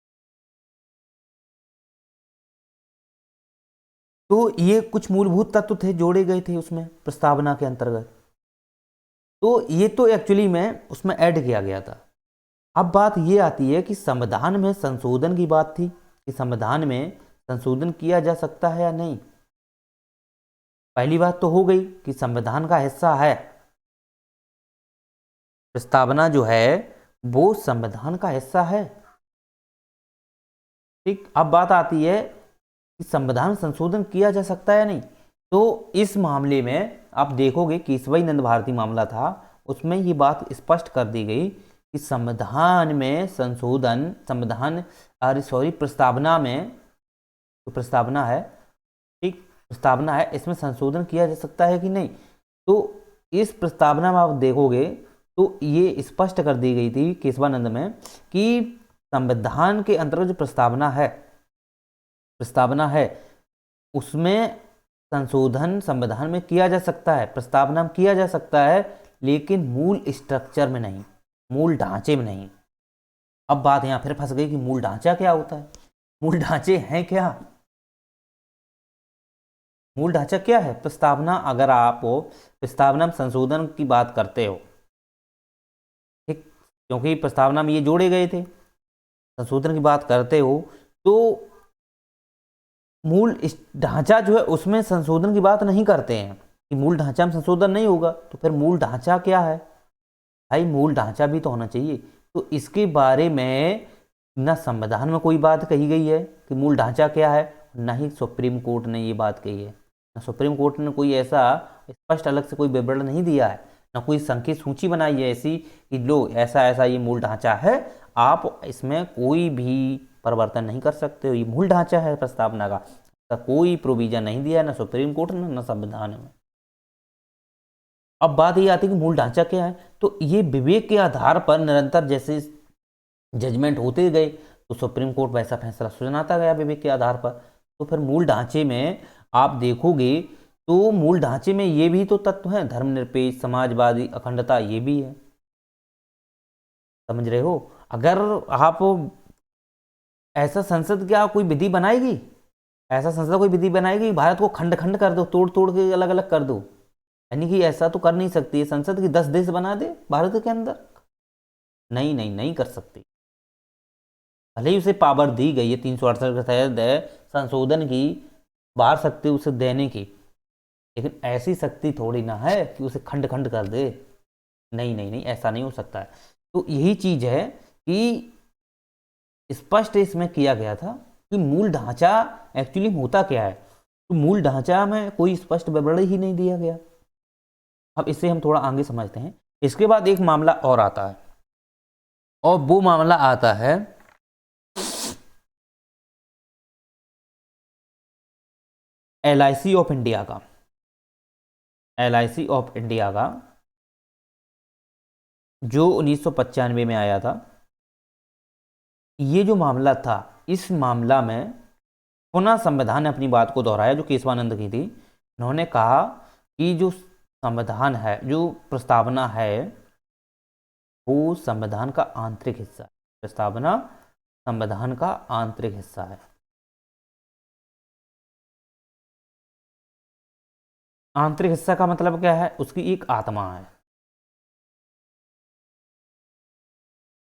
तो ये कुछ मूलभूत तत्व थे, जोड़े गए थे उसमें प्रस्तावना के अंतर्गत। तो ये तो एक्चुअली में उसमें ऐड किया गया था। अब बात ये आती है कि संविधान में संशोधन की बात थी कि संविधान में संशोधन किया जा सकता है या नहीं। पहली बात तो हो गई कि संविधान का हिस्सा है, प्रस्तावना जो है वो संविधान का हिस्सा है। ठीक, अब बात आती है कि संविधान संशोधन किया जा सकता है या नहीं। तो इस मामले में आप देखोगे केशवाई नंद भारती मामला था, उसमें ये बात स्पष्ट कर दी गई कि संविधान में संशोधन, प्रस्तावना में, तो प्रस्तावना है, ठीक, प्रस्तावना है, इसमें संशोधन किया जा सकता है कि नहीं। तो इस प्रस्तावना में आप देखोगे तो ये स्पष्ट कर दी गई थी केशवानंद में कि संविधान के अंतर्गत जो प्रस्तावना है उसमें संशोधन संविधान में किया जा सकता है, प्रस्तावना में किया जा सकता है, लेकिन मूल स्ट्रक्चर में नहीं, मूल ढांचे में नहीं। अब बात यहां फिर फंस गई कि मूल ढांचा क्या होता है, मूल ढांचे हैं क्या, मूल ढांचा क्या है। प्रस्तावना, अगर आप प्रस्तावना में संशोधन की बात करते हो, ठीक, क्योंकि प्रस्तावना में ये जोड़े गए थे, संशोधन की बात करते हो, तो मूल ढांचा जो है उसमें संशोधन की बात नहीं करते हैं कि मूल ढांचा में संशोधन नहीं होगा। तो फिर मूल ढांचा क्या है भाई, मूल ढांचा भी तो होना चाहिए। तो इसके बारे में ना संविधान में कोई बात कही गई है कि मूल ढांचा क्या है, ना ही सुप्रीम कोर्ट ने ये बात कही है। ना सुप्रीम कोर्ट ने कोई ऐसा स्पष्ट अलग से कोई विवरण नहीं दिया है, ना कोई संकेत सूची बनाई है ऐसी कि लो ऐसा ऐसा ये मूल ढांचा है, आप इसमें कोई भी परिवर्तन नहीं कर सकते हो, ये मूल ढांचा है प्रस्तावना का। कोई प्रोविजन नहीं दिया है, ना सुप्रीम कोर्ट ने, ना संविधान में। अब बात ये आती है कि मूल ढांचा क्या है। तो ये विवेक के आधार पर निरंतर जैसे जजमेंट होते गए, तो सुप्रीम कोर्ट वैसा फैसला सुनाता गया विवेक के आधार पर। तो फिर मूल ढांचे में आप देखोगे तो मूल ढांचे में ये भी तो तत्व हैं, धर्मनिरपेक्ष, समाजवादी, अखंडता, ये भी है, समझ रहे हो। अगर आप ऐसा संसद क्या कोई विधि बनाएगी, ऐसा संसद कोई विधि बनाएगी भारत को खंड खंड कर दो, तोड़ तोड़ के अलग अलग कर दो, यानी कि ऐसा तो कर नहीं सकती है संसद की 10 देश बना दे भारत के अंदर, नहीं नहीं नहीं कर सकती। भले ही उसे पावर दी गई है 368 के तहत संशोधन की, बाहर सकते उसे देने की, लेकिन ऐसी शक्ति थोड़ी ना है कि उसे खंड खंड कर दे। नहीं नहीं नहीं, ऐसा नहीं हो सकता है। तो यही चीज है कि स्पष्ट इसमें किया गया था कि मूल ढांचा एक्चुअली होता क्या है, तो मूल ढांचा में कोई स्पष्ट विवरण ही नहीं दिया गया। अब इसे हम थोड़ा आगे समझते हैं। इसके बाद एक मामला और आता है, और वो मामला आता है LIC ऑफ इंडिया का। LIC ऑफ इंडिया का जो 1995 में आया था। ये जो मामला था, इस मामला में पुनः संविधान ने अपनी बात को दोहराया जो केशवानंद की थी। उन्होंने कहा कि जो संविधान है, जो प्रस्तावना है, वो संविधान का आंतरिक हिस्सा है। प्रस्तावना संविधान का आंतरिक हिस्सा है। आंतरिक हिस्सा का मतलब क्या है? उसकी एक आत्मा है।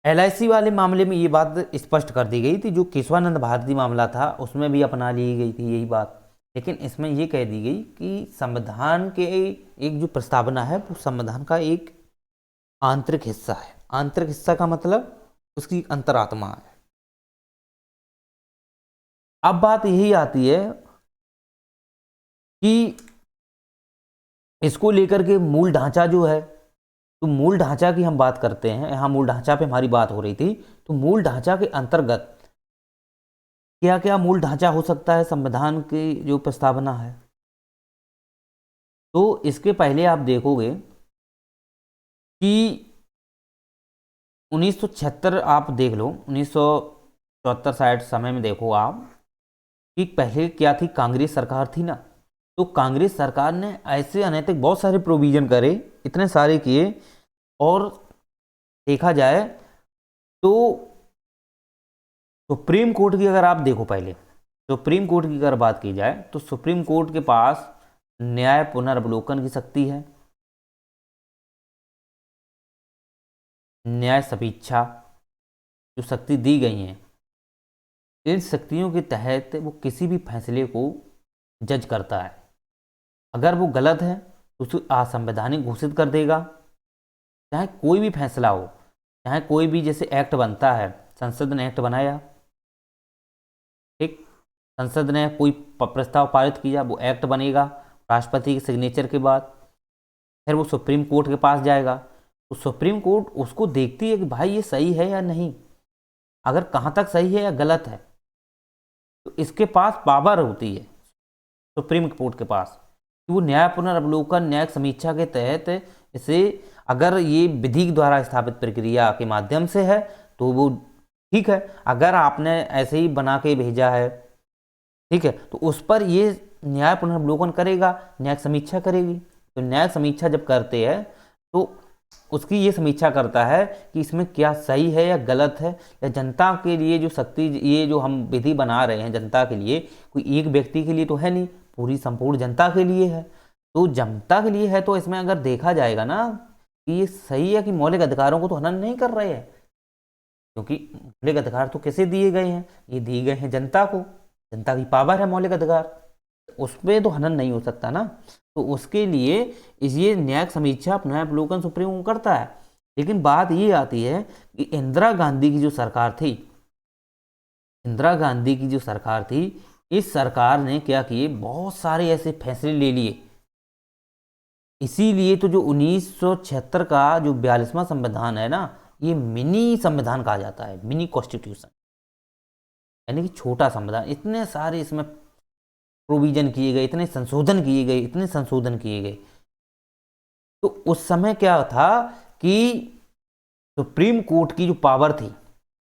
LIC वाले मामले में ये बात स्पष्ट कर दी गई थी, जो केशवानंद भारती मामला था उसमें भी अपना ली गई थी यही बात। लेकिन इसमें ये कह दी गई कि संविधान के एक जो प्रस्तावना है वो संविधान का एक आंतरिक हिस्सा है। आंतरिक हिस्सा का मतलब उसकी अंतरात्मा है। अब बात यही आती है कि इसको लेकर के मूल ढांचा जो है, तो मूल ढांचा की हम बात करते हैं, यहाँ मूल ढांचा पे हमारी बात हो रही थी। तो मूल ढांचा के अंतर्गत क्या क्या मूल ढांचा हो सकता है संविधान की जो प्रस्तावना है? तो इसके पहले आप देखोगे कि 1976 आप देख लो, 1974 साइड समय में देखो आप कि पहले क्या थी, कांग्रेस सरकार थी ना। तो कांग्रेस सरकार ने ऐसे अनैतिक बहुत सारे प्रोविजन करे, इतने सारे किए। और देखा जाए तो सुप्रीम कोर्ट की अगर आप देखो, पहले सुप्रीम कोर्ट की अगर बात की जाए तो सुप्रीम कोर्ट के पास न्याय पुनर्वलोकन की शक्ति है, न्याय समीक्षा जो शक्ति दी गई है, इन शक्तियों के तहत वो किसी भी फैसले को जज करता है। अगर वो गलत है तो उसे असंवैधानिक घोषित कर देगा। चाहे कोई भी फैसला हो, चाहे कोई भी जैसे एक्ट बनता है, संसद ने एक्ट बनाया, ठीक, संसद ने कोई प्रस्ताव पारित किया, वो एक्ट बनेगा राष्ट्रपति के सिग्नेचर के बाद। फिर वो सुप्रीम कोर्ट के पास जाएगा, तो सुप्रीम कोर्ट उसको देखती है कि भाई ये सही है या नहीं। अगर कहाँ तक सही है या गलत है, तो इसके पास पावर होती है सुप्रीम कोर्ट के पास कि वो न्याय पुनर्वलोकन, न्याय समीक्षा के तहत इसे, अगर ये विधि द्वारा स्थापित प्रक्रिया के माध्यम से है तो वो ठीक है। अगर आपने ऐसे ही बना के भेजा है, ठीक है, तो उस पर ये न्याय पुनर्वलोकन करेगा, न्याय समीक्षा करेगी। तो न्याय समीक्षा जब करते हैं तो उसकी ये समीक्षा करता है कि इसमें क्या सही है या गलत है, या जनता के लिए जो शक्ति, ये जो हम विधि बना रहे हैं जनता के लिए, कोई एक व्यक्ति के लिए तो है नहीं, पूरी संपूर्ण जनता के लिए है। तो जनता के लिए है, तो इसमें अगर देखा जाएगा ना कि ये सही है कि मौलिक अधिकारों को तो हनन नहीं कर रहे हैं, क्योंकि मौलिक अधिकार तो कैसे दिए गए हैं, ये दिए गए हैं जनता को, जनता की पावर है मौलिक अधिकार, उसमें तो हनन नहीं हो सकता ना। तो उसके लिए ये न्यायिक समीक्षा न्यायावलोकन सुप्रीम कोर्ट करता है। लेकिन बात ये आती है कि इंदिरा गांधी की जो सरकार थी, इंदिरा गांधी की जो सरकार थी, इस सरकार ने क्या किए, बहुत सारे ऐसे फैसले ले लिए। इसीलिए तो जो 1976 का जो 42वां संविधान है ना, ये मिनी संविधान कहा जाता है, मिनी कॉन्स्टिट्यूशन, यानी कि छोटा संविधान। इतने सारे इसमें प्रोविजन किए गए, इतने संशोधन किए गए, इतने संशोधन किए गए। तो उस समय क्या था कि सुप्रीम कोर्ट की जो पावर थी,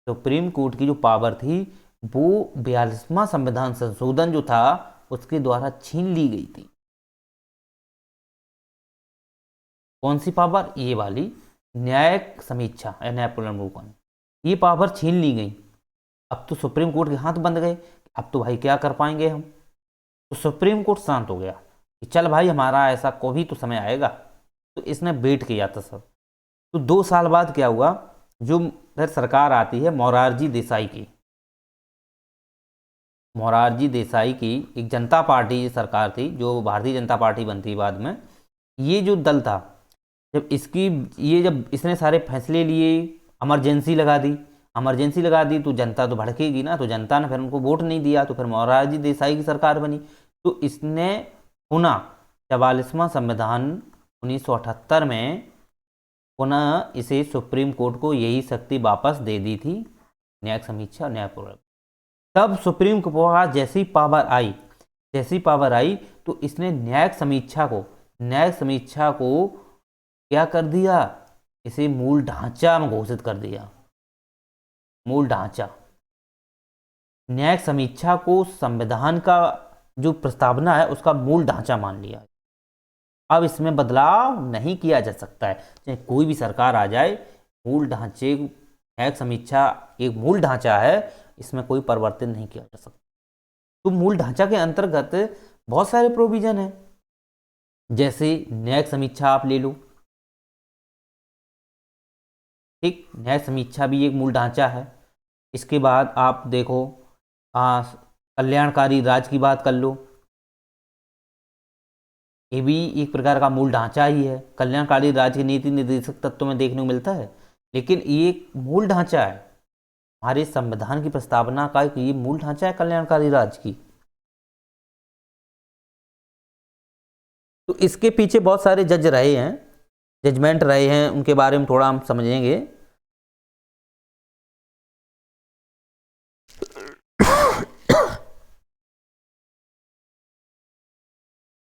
सुप्रीम कोर्ट की जो पावर थी, वो 42वां संविधान संशोधन जो था उसके द्वारा छीन ली गई थी। कौन सी पावर? ये वाली न्यायिक समीक्षा या न्याय पुनर्वलोकन, ये पावर छीन ली गई। अब तो सुप्रीम कोर्ट के हाथ बंद गए, अब तो भाई क्या कर पाएंगे हम। तो सुप्रीम कोर्ट शांत हो गया कि चल भाई हमारा ऐसा कोई तो समय आएगा। तो इसने वेट किया था सब। तो 2 साल बाद क्या हुआ, जो फिर सरकार आती है मोरारजी देसाई की, मोरारजी देसाई की एक जनता पार्टी सरकार थी, जो भारतीय जनता पार्टी बनती बाद में, ये जो दल था, जब इसने सारे फैसले लिए, इमरजेंसी लगा दी तो जनता तो भड़केगी ना, तो जनता ने फिर उनको वोट नहीं दिया, तो फिर मोरारजी देसाई की सरकार बनी। तो इसने पुनः 44वां संविधान 1978 में पुनः इसे सुप्रीम कोर्ट को यही शक्ति वापस दे दी थी, न्यायिक समीक्षा न्यायपूर्वक। तब सुप्रीम कोर्ट के पास जैसी पावर आई तो इसने न्यायिक समीक्षा को क्या कर दिया, इसे मूल ढांचा में घोषित कर दिया। मूल ढांचा, न्यायिक समीक्षा को संविधान का जो प्रस्तावना है उसका मूल ढांचा मान लिया। अब इसमें बदलाव नहीं किया जा सकता है, चाहे कोई भी सरकार आ जाए, मूल ढांचे, न्यायिक समीक्षा एक मूल ढांचा है, इसमें कोई परिवर्तन नहीं किया जा सकता। तो मूल ढांचा के अंतर्गत बहुत सारे प्रोविजन हैं, जैसे न्यायिक समीक्षा आप ले लो, ठीक, न्यायिक समीक्षा भी एक मूल ढांचा है। इसके बाद आप देखो कल्याणकारी राज की बात कर लो, ये भी एक प्रकार का मूल ढांचा ही है। कल्याणकारी राज के नीति निर्देशक तत्व में देखने को मिलता है, लेकिन ये एक मूल ढांचा है हमारे संविधान की प्रस्तावना का, ये मूल ढांचा है कल्याणकारी राज की। तो इसके पीछे बहुत सारे जजमेंट रहे हैं, उनके बारे में थोड़ा हम समझेंगे।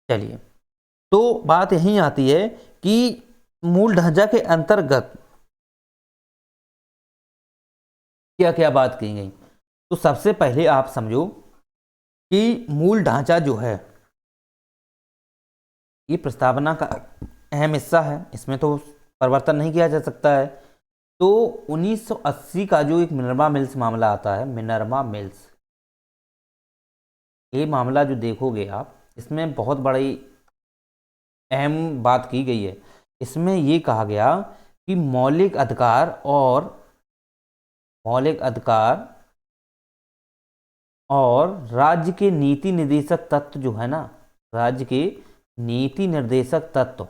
चलिए, तो बात यही आती है कि मूल ढांचा के अंतर्गत क्या क्या बात की गई। तो सबसे पहले आप समझो कि मूल ढांचा जो है ये प्रस्तावना का अहम हिस्सा है, इसमें तो परिवर्तन नहीं किया जा सकता है। तो 1980 का जो एक मिनर्वा मिल्स मामला आता है, मिनर्वा मिल्स, ये मामला जो देखोगे आप, इसमें बहुत बड़ी अहम बात की गई है। इसमें ये कहा गया कि मौलिक अधिकार और राज्य के नीति निर्देशक तत्व जो है ना, राज्य के नीति निर्देशक तत्व,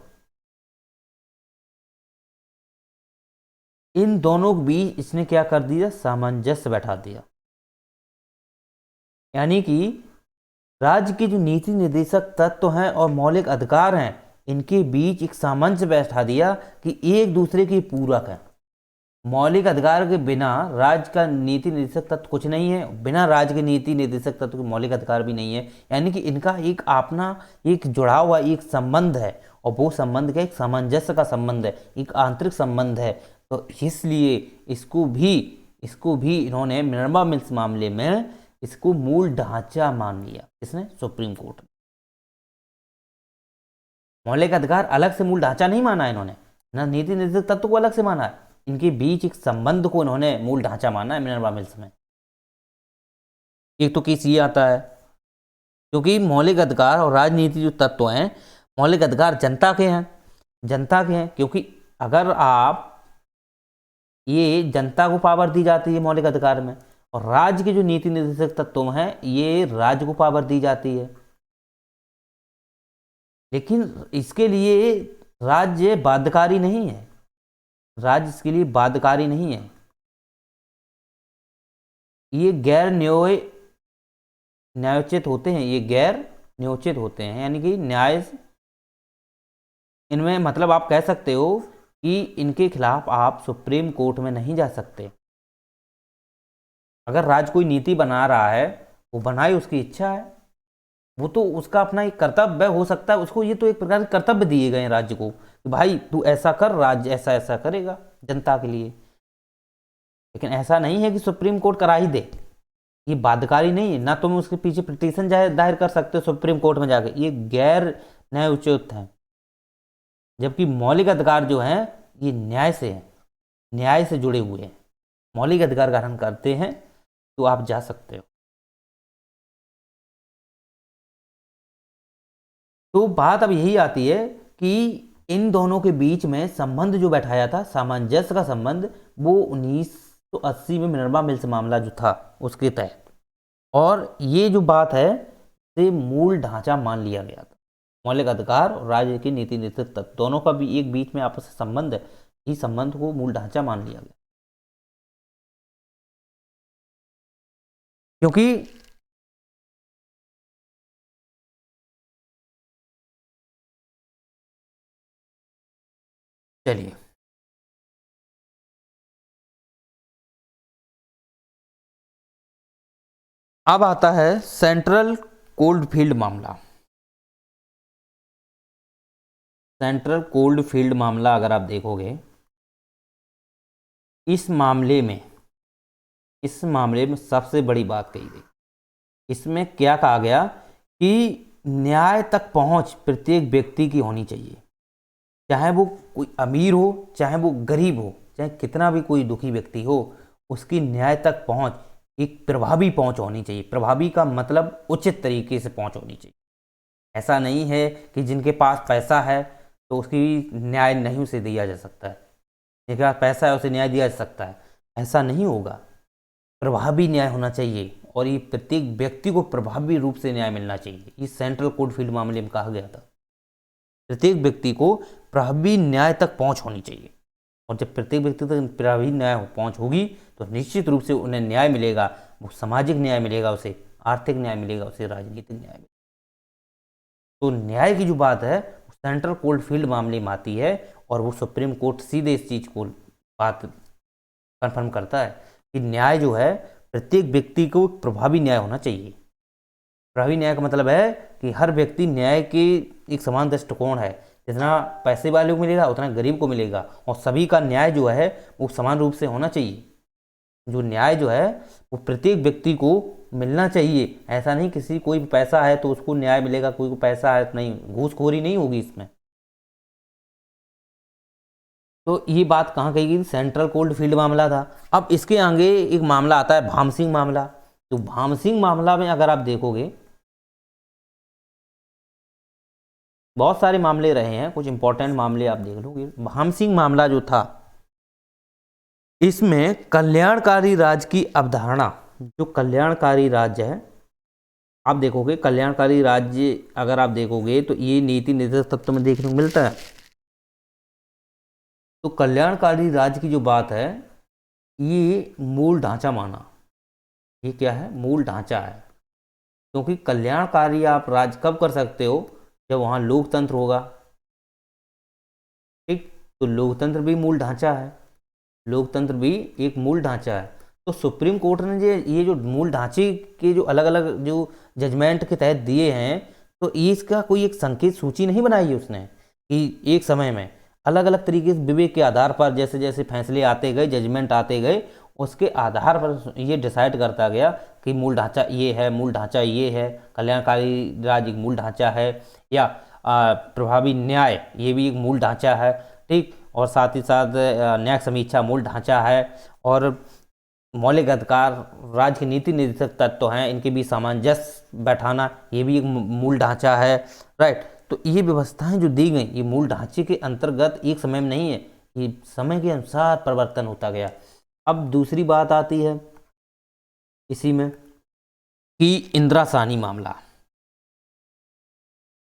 इन दोनों के बीच इसने क्या कर दिया, सामंजस्य बैठा दिया। यानी कि राज्य के जो नीति निर्देशक तत्व हैं और मौलिक अधिकार हैं, इनके बीच एक सामंजस्य बैठा दिया कि एक दूसरे के पूरक है। मौलिक अधिकार के बिना राज्य का नीति निर्देशक तत्व कुछ नहीं है, बिना राज्य के नीति निर्देशक तत्व के मौलिक अधिकार भी नहीं है। यानी कि इनका एक अपना एक जुड़ा हुआ एक संबंध है, और वो संबंध का एक सामंजस्य का संबंध है, एक आंतरिक संबंध है। तो इसलिए इसको भी इन्होंने मिनर्वा मिल्स मामले में इसको मूल ढांचा मान लिया, इसने सुप्रीम कोर्ट ने। मौलिक अधिकार अलग से मूल ढांचा नहीं माना इन्होंने, ना नीति निर्देशक तत्व को अलग से माना है, इनके बीच एक संबंध को इन्होंने मूल ढांचा माना है मिनर्वा मिल्स में। एक तो केस ये आता है, क्योंकि मौलिक अधिकार और राजनीति जो तत्व हैं, मौलिक अधिकार जनता के हैं, क्योंकि अगर आप ये जनता को पावर दी जाती है मौलिक अधिकार में, और राज्य के जो नीति निर्देशक तत्व हैं ये राज्य को पावर दी जाती है। लेकिन इसके लिए राज्य बाध्यकारी नहीं है, इसके लिए बाध्यकारी नहीं है, ये गैर न्यायोचित होते हैं, यानी कि न्याय इनमें, मतलब आप कह सकते हो कि इनके खिलाफ आप सुप्रीम कोर्ट में नहीं जा सकते। अगर राज्य कोई नीति बना रहा है, वो बनाए, उसकी इच्छा है, वो तो उसका अपना एक कर्तव्य हो सकता है, उसको ये तो एक प्रकार के कर्तव्य दिए गए हैं राज्य को कि भाई तू ऐसा कर, राज्य ऐसा ऐसा करेगा जनता के लिए। लेकिन ऐसा नहीं है कि सुप्रीम कोर्ट करा ही दे, ये बाध्यकारी नहीं है, ना तुम उसके पीछे पिटीशन दायर कर सकते हो सुप्रीम कोर्ट में जाके, ये गैर न्यायोचित है। जबकि मौलिक अधिकार जो हैं ये न्याय से जुड़े हुए हैं, मौलिक अधिकार का हनन करते हैं, तो आप जा सकते हो। तो बात अब यही आती है कि इन दोनों के बीच में संबंध जो बैठाया था, सामंजस्य का संबंध, वो 1980 में मिनर्वा मिल्स मामला जो था उसके तहत और ये जो बात है से मूल ढांचा मान लिया गया था। मौलिक अधिकार और राज्य की नीति निर्देशक तत्व दोनों का भी एक बीच में आपस में संबंध है, इस संबंध को मूल ढांचा मान लिया गया। क्योंकि चलिए अब आता है सेंट्रल कोल्डफील्ड मामला। सेंट्रल कोल्डफील्ड मामला अगर आप देखोगे, इस मामले में सबसे बड़ी बात कही गई। इसमें क्या कहा गया कि न्याय तक पहुंच प्रत्येक व्यक्ति की होनी चाहिए, चाहे वो कोई अमीर हो, चाहे वो गरीब हो, चाहे कितना भी कोई दुखी व्यक्ति हो, उसकी न्याय तक पहुंच एक प्रभावी पहुंच होनी चाहिए। प्रभावी का मतलब उचित तरीके से पहुंच होनी चाहिए। ऐसा नहीं है कि जिनके पास पैसा है तो उसकी न्याय नहीं उसे दिया जा सकता है, जिनके पास पैसा है उसे न्याय दिया जा सकता है, ऐसा नहीं होगा। प्रभावी न्याय होना चाहिए और ये प्रत्येक व्यक्ति को प्रभावी रूप से न्याय मिलना चाहिए। इस सेंट्रल कोल्डफील्ड मामले में कहा गया था प्रत्येक व्यक्ति को प्रभावी न्याय तक पहुंच होनी चाहिए, और जब प्रत्येक व्यक्ति तक प्रभावी न्याय पहुंच होगी तो निश्चित रूप से उन्हें न्याय मिलेगा। वो सामाजिक न्याय मिलेगा, उसे आर्थिक न्याय मिलेगा, उसे राजनीतिक न्याय मिलेगा। तो न्याय की जो बात है सेंट्रल कोल्डफील्ड मामले में आती है, और वो सुप्रीम कोर्ट सीधे इस चीज़ को बात कन्फर्म करता है कि न्याय जो है प्रत्येक व्यक्ति को प्रभावी न्याय होना चाहिए। प्रभावी न्याय का मतलब है कि हर व्यक्ति न्याय के एक समान दृष्टिकोण है, जितना पैसे वाले को मिलेगा उतना गरीब को मिलेगा, और सभी का न्याय जो है वो समान रूप से होना चाहिए। जो न्याय जो है वो प्रत्येक व्यक्ति को मिलना चाहिए। ऐसा नहीं किसी कोई पैसा है तो उसको न्याय मिलेगा, कोई को पैसा है तो नहीं, घूसखोरी नहीं होगी इसमें। तो ये बात कहाँ कही गई? सेंट्रल कोल्डफील्ड मामला था। अब इसके आगे एक मामला आता है भामसिंह मामला। तो भामसिंह मामला में अगर आप देखोगे बहुत सारे मामले रहे हैं, कुछ इंपॉर्टेंट मामले आप देख लोगे। भामसिंह मामला जो था इसमें कल्याणकारी राज्य की अवधारणा, जो कल्याणकारी राज्य है आप देखोगे, कल्याणकारी राज्य अगर आप देखोगे तो ये नीति निर्देशक तत्व में देखने को मिलता है। तो कल्याणकारी राज्य की जो बात है ये मूल ढांचा माना। ये क्या है? मूल ढांचा है। क्योंकि कल्याणकारी आप राज्य कब कर सकते हो? जब वहाँ लोकतंत्र होगा। ठीक, तो लोकतंत्र भी मूल ढांचा है, लोकतंत्र भी एक मूल ढांचा है। तो सुप्रीम कोर्ट ने ये जो मूल ढांचे के जो अलग अलग जो जजमेंट के तहत दिए हैं, तो इसका कोई एक संकेत सूची नहीं बनाई है उसने कि एक समय में अलग अलग तरीके से विवेक के आधार पर जैसे जैसे फैसले आते गए, जजमेंट आते गए, उसके आधार पर ये डिसाइड करता गया कि मूल ढांचा ये है, मूल ढांचा ये है, कल्याणकारी राज्य एक मूल ढांचा है, या प्रभावी न्याय ये भी एक मूल ढांचा है। ठीक, और साथ ही साथ न्यायिक समीक्षा मूल ढांचा है, और मौलिक अधिकार राज्य के नीति निर्देशक तत्व हैं, इनके बीच सामंजस्य बैठाना ये भी एक मूल ढांचा है। राइट, तो ये व्यवस्थाएं जो दी गई ये मूल ढांचे के अंतर्गत एक समय में नहीं है, ये समय के अनुसार परिवर्तन होता गया। अब दूसरी बात आती है इसी में कि इंदिरा साहनी मामला।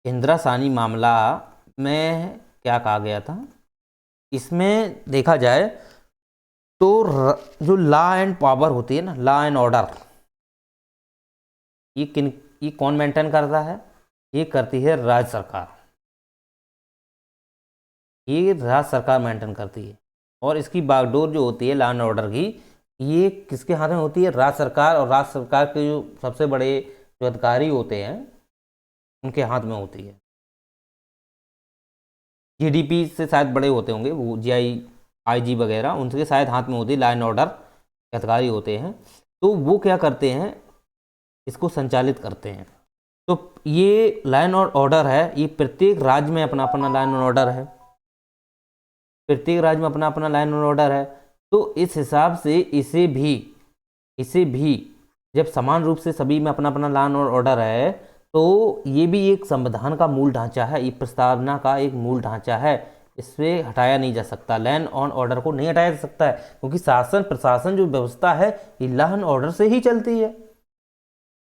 इंदिरा साहनी मामला में क्या कहा गया था? इसमें देखा जाए तो जो लॉ एंड पावर होती है ना, लॉ एंड ऑर्डर, ये कौन मेंटेन करता है? ये करती है राज्य सरकार। ये राज्य सरकार मेंटेन करती है, और इसकी बागडोर जो होती है लॉ एंड ऑर्डर की, ये किसके हाथ में होती है? राज्य सरकार, और राज्य सरकार के जो सबसे बड़े जो अधिकारी होते हैं उनके हाथ में होती है। जीडीपी से शायद बड़े होते होंगे वो, आईजी वगैरह, उनके शायद हाथ में होती है, लॉ एंड ऑर्डर के अधिकारी होते हैं। तो वो क्या करते हैं? इसको संचालित करते हैं। तो ये लॉ एंड ऑर्डर है, ये प्रत्येक राज्य में अपना अपना लॉ एंड ऑर्डर है, प्रत्येक राज्य में अपना अपना लॉ एंड ऑर्डर है। तो इस हिसाब से इसे भी जब समान रूप से सभी में अपना अपना लॉ एंड ऑर्डर है, तो ये भी एक संविधान का मूल ढांचा है, ये प्रस्तावना का एक मूल ढांचा है, इससे हटाया नहीं जा सकता। लॉ एंड ऑर्डर को नहीं हटाया जा सकता है, क्योंकि शासन प्रशासन जो व्यवस्था है ये लॉ एंड ऑर्डर से ही चलती है।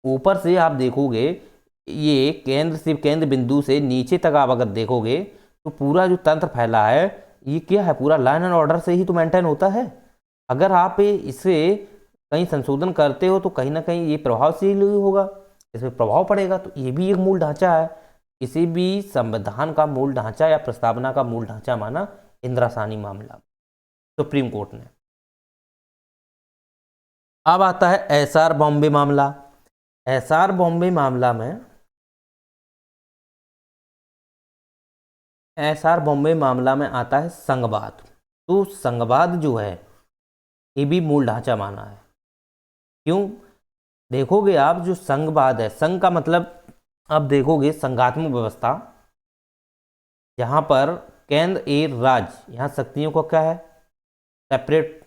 ऊपर से आप देखोगे, ये केंद्र से, केंद्र बिंदु से नीचे तक आप अगर देखोगे तो पूरा जो तंत्र फैला है ये क्या है, पूरा लाइन एंड ऑर्डर से ही तो मेंटेन होता है। अगर आप इसे कहीं संशोधन करते हो तो कहीं ना कहीं ये प्रभावशील होगा, इसमें प्रभाव पड़ेगा। तो ये भी एक मूल ढांचा है। किसी भी संविधान का मूल ढांचा या प्रस्तावना का मूल ढांचा माना इंदिरासानी मामला, सुप्रीम कोर्ट ने। अब आता है एसआर बॉम्बे मामला। एसआर बॉम्बे मामला में, एसआर बॉम्बे मामला में आता है संघवाद। तो संघवाद जो है ये भी मूल ढांचा माना है। क्यों? देखोगे आप जो संघवाद है, संघ का मतलब अब देखोगे संघात्मक व्यवस्था, जहां पर केंद्र ए राज्य, यहाँ शक्तियों का क्या है, सेपरेट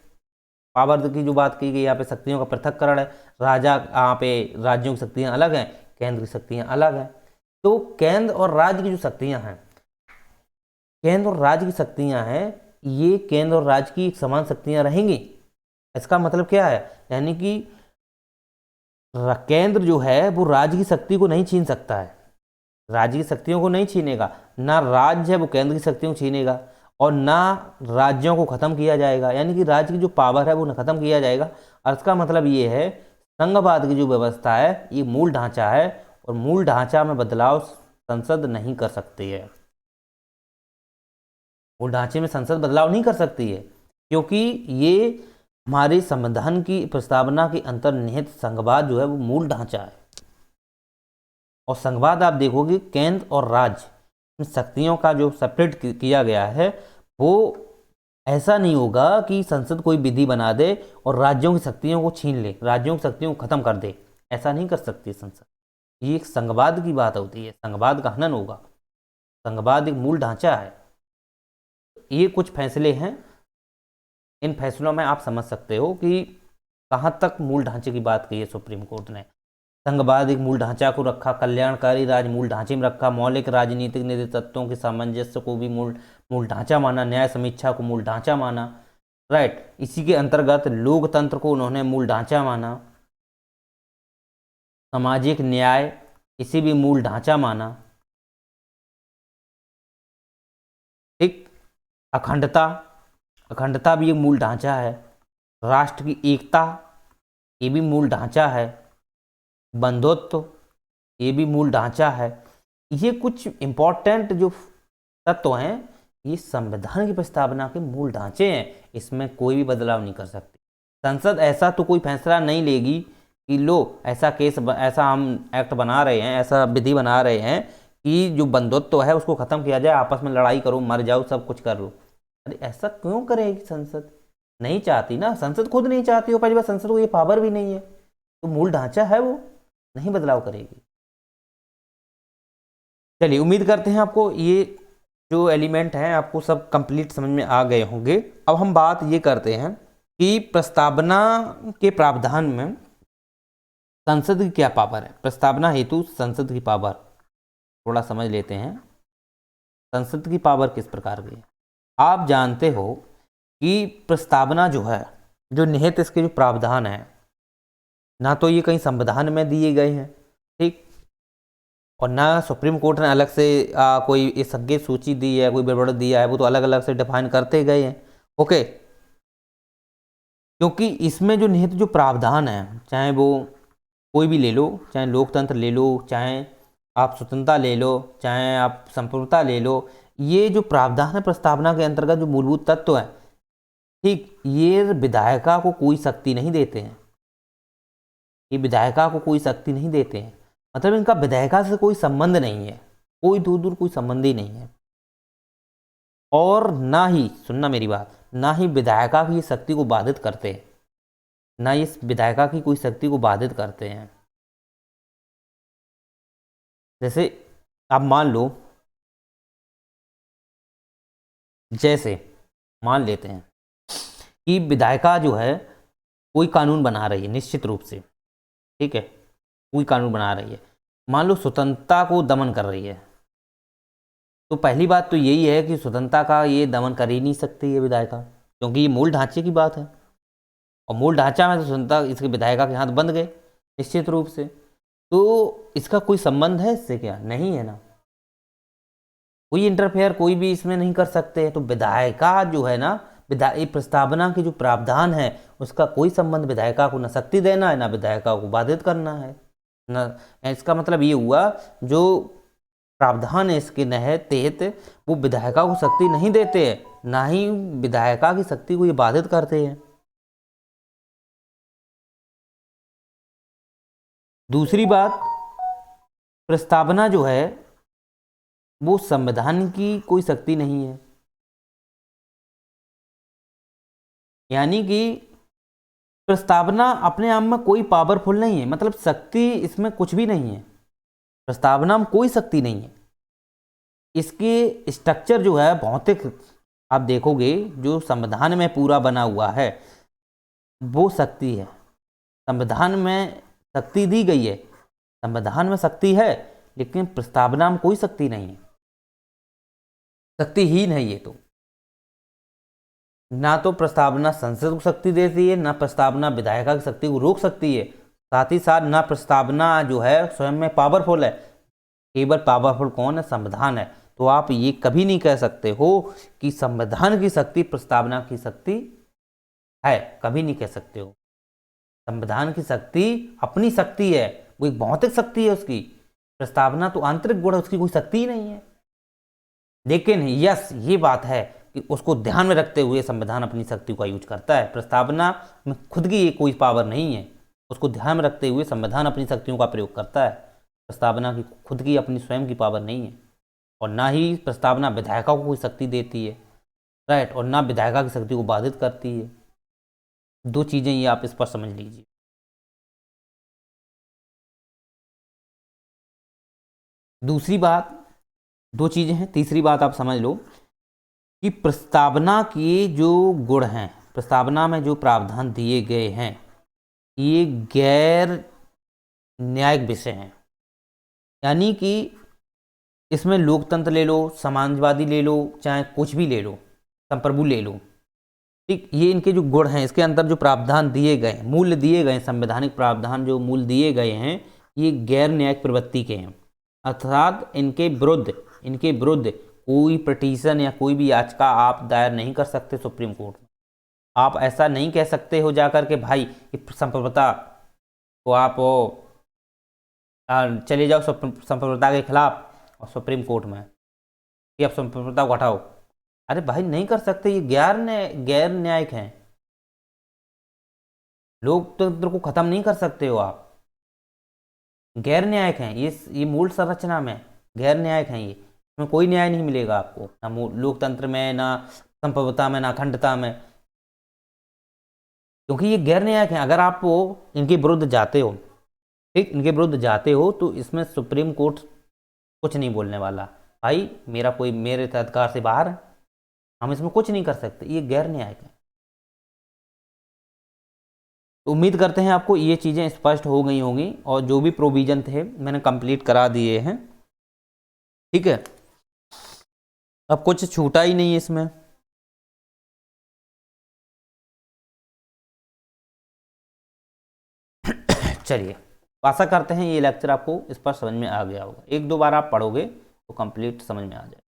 पावर की जो बात की गई, यहाँ पे शक्तियों का पृथक्करण है। राजा, यहाँ पे राज्यों की शक्तियां अलग हैं, केंद्र की शक्तियां अलग हैं। तो केंद्र और राज्य की जो शक्तियां हैं, केंद्र और राज्य की शक्तियां हैं, ये केंद्र और राज्य की समान शक्तियां रहेंगी। इसका मतलब क्या है, यानी कि केंद्र जो है वो राज्य की शक्ति को नहीं छीन सकता है, राज्य की शक्तियों को नहीं छीनेगा। ना राज्य है वो केंद्र की शक्तियों को छीनेगा, और ना राज्यों को खत्म किया जाएगा, यानी कि राज्य की जो पावर है वो न खत्म किया जाएगा। और इसका मतलब ये है, संघवाद की जो व्यवस्था है ये मूल ढांचा है, और मूल ढांचा में बदलाव संसद नहीं कर सकती है। मूल ढांचे में संसद बदलाव नहीं कर सकती है, क्योंकि ये हमारे संविधान की प्रस्तावना के अंतर्निहित संघवाद जो है वो मूल ढांचा है। और संघवाद आप देखोगे केंद्र और राज्य शक्तियों का जो सेपरेट किया गया है, वो ऐसा नहीं होगा कि संसद कोई विधि बना दे और राज्यों की शक्तियों को छीन ले, राज्यों की शक्तियों को खत्म कर दे। ऐसा नहीं कर सकती संसद। ये एक संघवाद की बात होती है, संघवाद का हनन होगा। संघवाद एक मूल ढांचा है। ये कुछ फैसले हैं, इन फैसलों में आप समझ सकते हो कि कहाँ तक मूल ढांचे की बात की है सुप्रीम कोर्ट ने। संघवाद एक मूल ढांचा को रखा, कल्याणकारी राज मूल ढांचे में रखा, मौलिक राजनीतिक निधि तत्वों के सामंजस्य को भी मूल ढांचा माना, न्याय समीक्षा को मूल ढांचा माना, राइट। इसी के अंतर्गत लोकतंत्र को उन्होंने मूल ढांचा माना, सामाजिक न्याय इसी भी मूल ढांचा माना, ठीक। अखंडता, अखंडता भी एक मूल ढांचा है। राष्ट्र की एकता ये भी मूल ढांचा है। बंधुत्व ये भी मूल ढांचा है। ये कुछ इंपॉर्टेंट जो तत्व हैं ये संविधान की प्रस्तावना के मूल ढांचे हैं, इसमें कोई भी बदलाव नहीं कर सकती संसद। ऐसा तो कोई फैसला नहीं लेगी कि लो ऐसा केस, ऐसा हम एक्ट बना रहे हैं, ऐसा विधि बना रहे हैं कि जो बंधुत्व है उसको खत्म किया जाए, आपस में लड़ाई करो, मर जाओ, सब कुछ कर लो। अरे ऐसा क्यों करेगी संसद? नहीं चाहती ना, संसद खुद नहीं चाहती हो, पहली बार संसद को ये पावर भी नहीं है, तो मूल ढांचा है वो नहीं बदलाव करेगी। चलिए, उम्मीद करते हैं आपको ये जो एलिमेंट हैं आपको सब कंप्लीट समझ में आ गए होंगे। अब हम बात ये करते हैं कि प्रस्तावना के प्रावधान में संसद की क्या पावर है। प्रस्तावना हेतु संसद की पावर थोड़ा समझ लेते हैं। संसद की पावर किस प्रकार की है? आप जानते हो कि प्रस्तावना जो है, जो निहित इसके जो प्रावधान है, ना तो ये कहीं संविधान में दिए गए हैं, ठीक, और ना सुप्रीम कोर्ट ने अलग से कोई इस संज्ञेय सूची दी है, कोई विवरण दिया है, वो तो अलग अलग से डिफाइन करते गए हैं, ओके। क्योंकि इसमें जो निहित जो प्रावधान है, चाहे वो कोई भी ले लो, चाहे लोकतंत्र ले लो, चाहे आप स्वतंत्रता ले लो, चाहे आप संप्रभुता ले लो, ये जो प्रावधान है प्रस्तावना के अंतर्गत जो मूलभूत तत्व है, ठीक, ये विधायिका को कोई शक्ति नहीं देते हैं। ये विधायिका को कोई शक्ति नहीं देते हैं, मतलब इनका विधायिका से कोई संबंध नहीं है, कोई दूर दूर कोई संबंध ही नहीं है। और ना ही, सुनना मेरी बात, ना ही विधायिका की शक्ति को बाधित करते हैं, ना इस विधायिका की कोई शक्ति को बाधित करते हैं। जैसे आप मान लो, जैसे मान लेते हैं कि विधायिका जो है कोई कानून बना रही है, निश्चित रूप से, ठीक है, कोई कानून बना रही है, मान लो स्वतंत्रता को दमन कर रही है, तो पहली बात तो यही है कि स्वतंत्रता का ये दमन कर ही नहीं सकती है विधायिका, क्योंकि ये मूल ढांचे की बात है, और मूल ढांचा में तो स्वतंत्रता इसके विधायिका के हाथ बंद गए निश्चित रूप से। तो इसका कोई संबंध है इससे? क्या नहीं है ना, कोई इंटरफेयर कोई भी इसमें नहीं कर सकते। तो विधायिका जो है ना, विधायी प्रस्तावना के जो प्रावधान है उसका कोई संबंध विधायिका को न शक्ति देना है ना विधायिका को बाधित करना है न। इसका मतलब ये हुआ जो प्रावधान है इसके तहत वो विधायिका को शक्ति नहीं देते हैं, ना ही विधायिका की शक्ति को ये बाधित करते हैं। दूसरी बात, प्रस्तावना जो है वो संविधान की कोई शक्ति नहीं है, यानी कि प्रस्तावना अपने आप में कोई पावरफुल नहीं है, मतलब शक्ति इसमें कुछ भी नहीं है, प्रस्तावना में कोई शक्ति नहीं है। इसके स्ट्रक्चर जो है भौतिक आप देखोगे जो संविधान में पूरा बना हुआ है वो शक्ति है। संविधान में शक्ति दी गई है, संविधान में शक्ति है, लेकिन प्रस्तावना में कोई शक्ति नहीं है, शक्तिहीन है ये। तो ना तो प्रस्तावना संसद को शक्ति देती है, ना प्रस्तावना विधायिका की शक्ति को रोक सकती है, साथ ही साथ ना प्रस्तावना जो है स्वयं में पावरफुल है। केवल पावरफुल कौन है? संविधान है। तो आप ये कभी नहीं कह सकते हो कि संविधान की शक्ति प्रस्तावना की शक्ति है, कभी नहीं कह सकते हो। संविधान की शक्ति अपनी शक्ति है, वो एक भौतिक शक्ति है उसकी। प्रस्तावना तो आंतरिक गुण है, उसकी कोई शक्ति ही नहीं है। लेकिन यस, ये बात है कि उसको ध्यान में रखते हुए संविधान अपनी शक्ति का यूज करता है। प्रस्तावना में खुद की कोई पावर नहीं है, उसको ध्यान में रखते हुए संविधान अपनी शक्तियों का प्रयोग करता है। प्रस्तावना की खुद की अपनी स्वयं की पावर नहीं है, और ना ही प्रस्तावना विधायिका को कोई शक्ति देती है, राइट, और ना विधायिका की शक्ति को बाधित करती है। दो चीज़ें ये आप इस पर समझ लीजिए। दूसरी बात, दो चीज़ें हैं, तीसरी बात आप समझ लो कि प्रस्तावना के जो गुण हैं, प्रस्तावना में जो प्रावधान दिए गए हैं, ये गैर न्यायिक विषय हैं। यानी कि इसमें लोकतंत्र ले लो, समाजवादी ले लो, चाहे कुछ भी ले लो, संप्रभु ले लो, ठीक, ये इनके जो गुण हैं, इसके अंदर जो प्रावधान दिए गए, मूल्य दिए गए, संवैधानिक प्रावधान जो मूल्य दिए गए हैं, ये गैर न्यायिक प्रवृत्ति के हैं। अर्थात इनके विरुद्ध कोई पिटीशन या कोई भी याचिका आप दायर नहीं कर सकते सुप्रीम कोर्ट में। आप ऐसा नहीं कह सकते हो जाकर के भाई संप्रभुता को आप चले जाओ संप्रभुता के खिलाफ और सुप्रीम कोर्ट में कि आप संप्रभुता को हटाओ। अरे भाई नहीं कर सकते, ये गैर न्यायिक हैं, लोकतंत्र को खत्म नहीं कर सकते हो आप, गैर न्यायिक हैं ये मूल संरचना में गैर न्यायिक हैं। ये इसमें कोई न्याय नहीं मिलेगा आपको, ना लोकतंत्र में, ना संप्रभुता में, ना अखंडता में, क्योंकि ये गैर न्यायिक हैं। अगर आप इनके विरुद्ध जाते हो, ठीक, इनके विरुद्ध जाते हो तो इसमें सुप्रीम कोर्ट कुछ नहीं बोलने वाला, भाई मेरे अधिकार से बाहर है, हम इसमें कुछ नहीं कर सकते, ये गैर न्यायिक है। तो उम्मीद करते हैं आपको ये चीज़ें स्पष्ट हो गई होंगी, और जो भी प्रोविजन थे मैंने कंप्लीट करा दिए हैं, ठीक है। अब कुछ छूटा ही नहीं है इसमें। चलिए, आशा करते हैं ये लेक्चर आपको इस पर समझ में आ गया होगा। एक दो बार आप पढ़ोगे तो कंप्लीट समझ में आ जाए।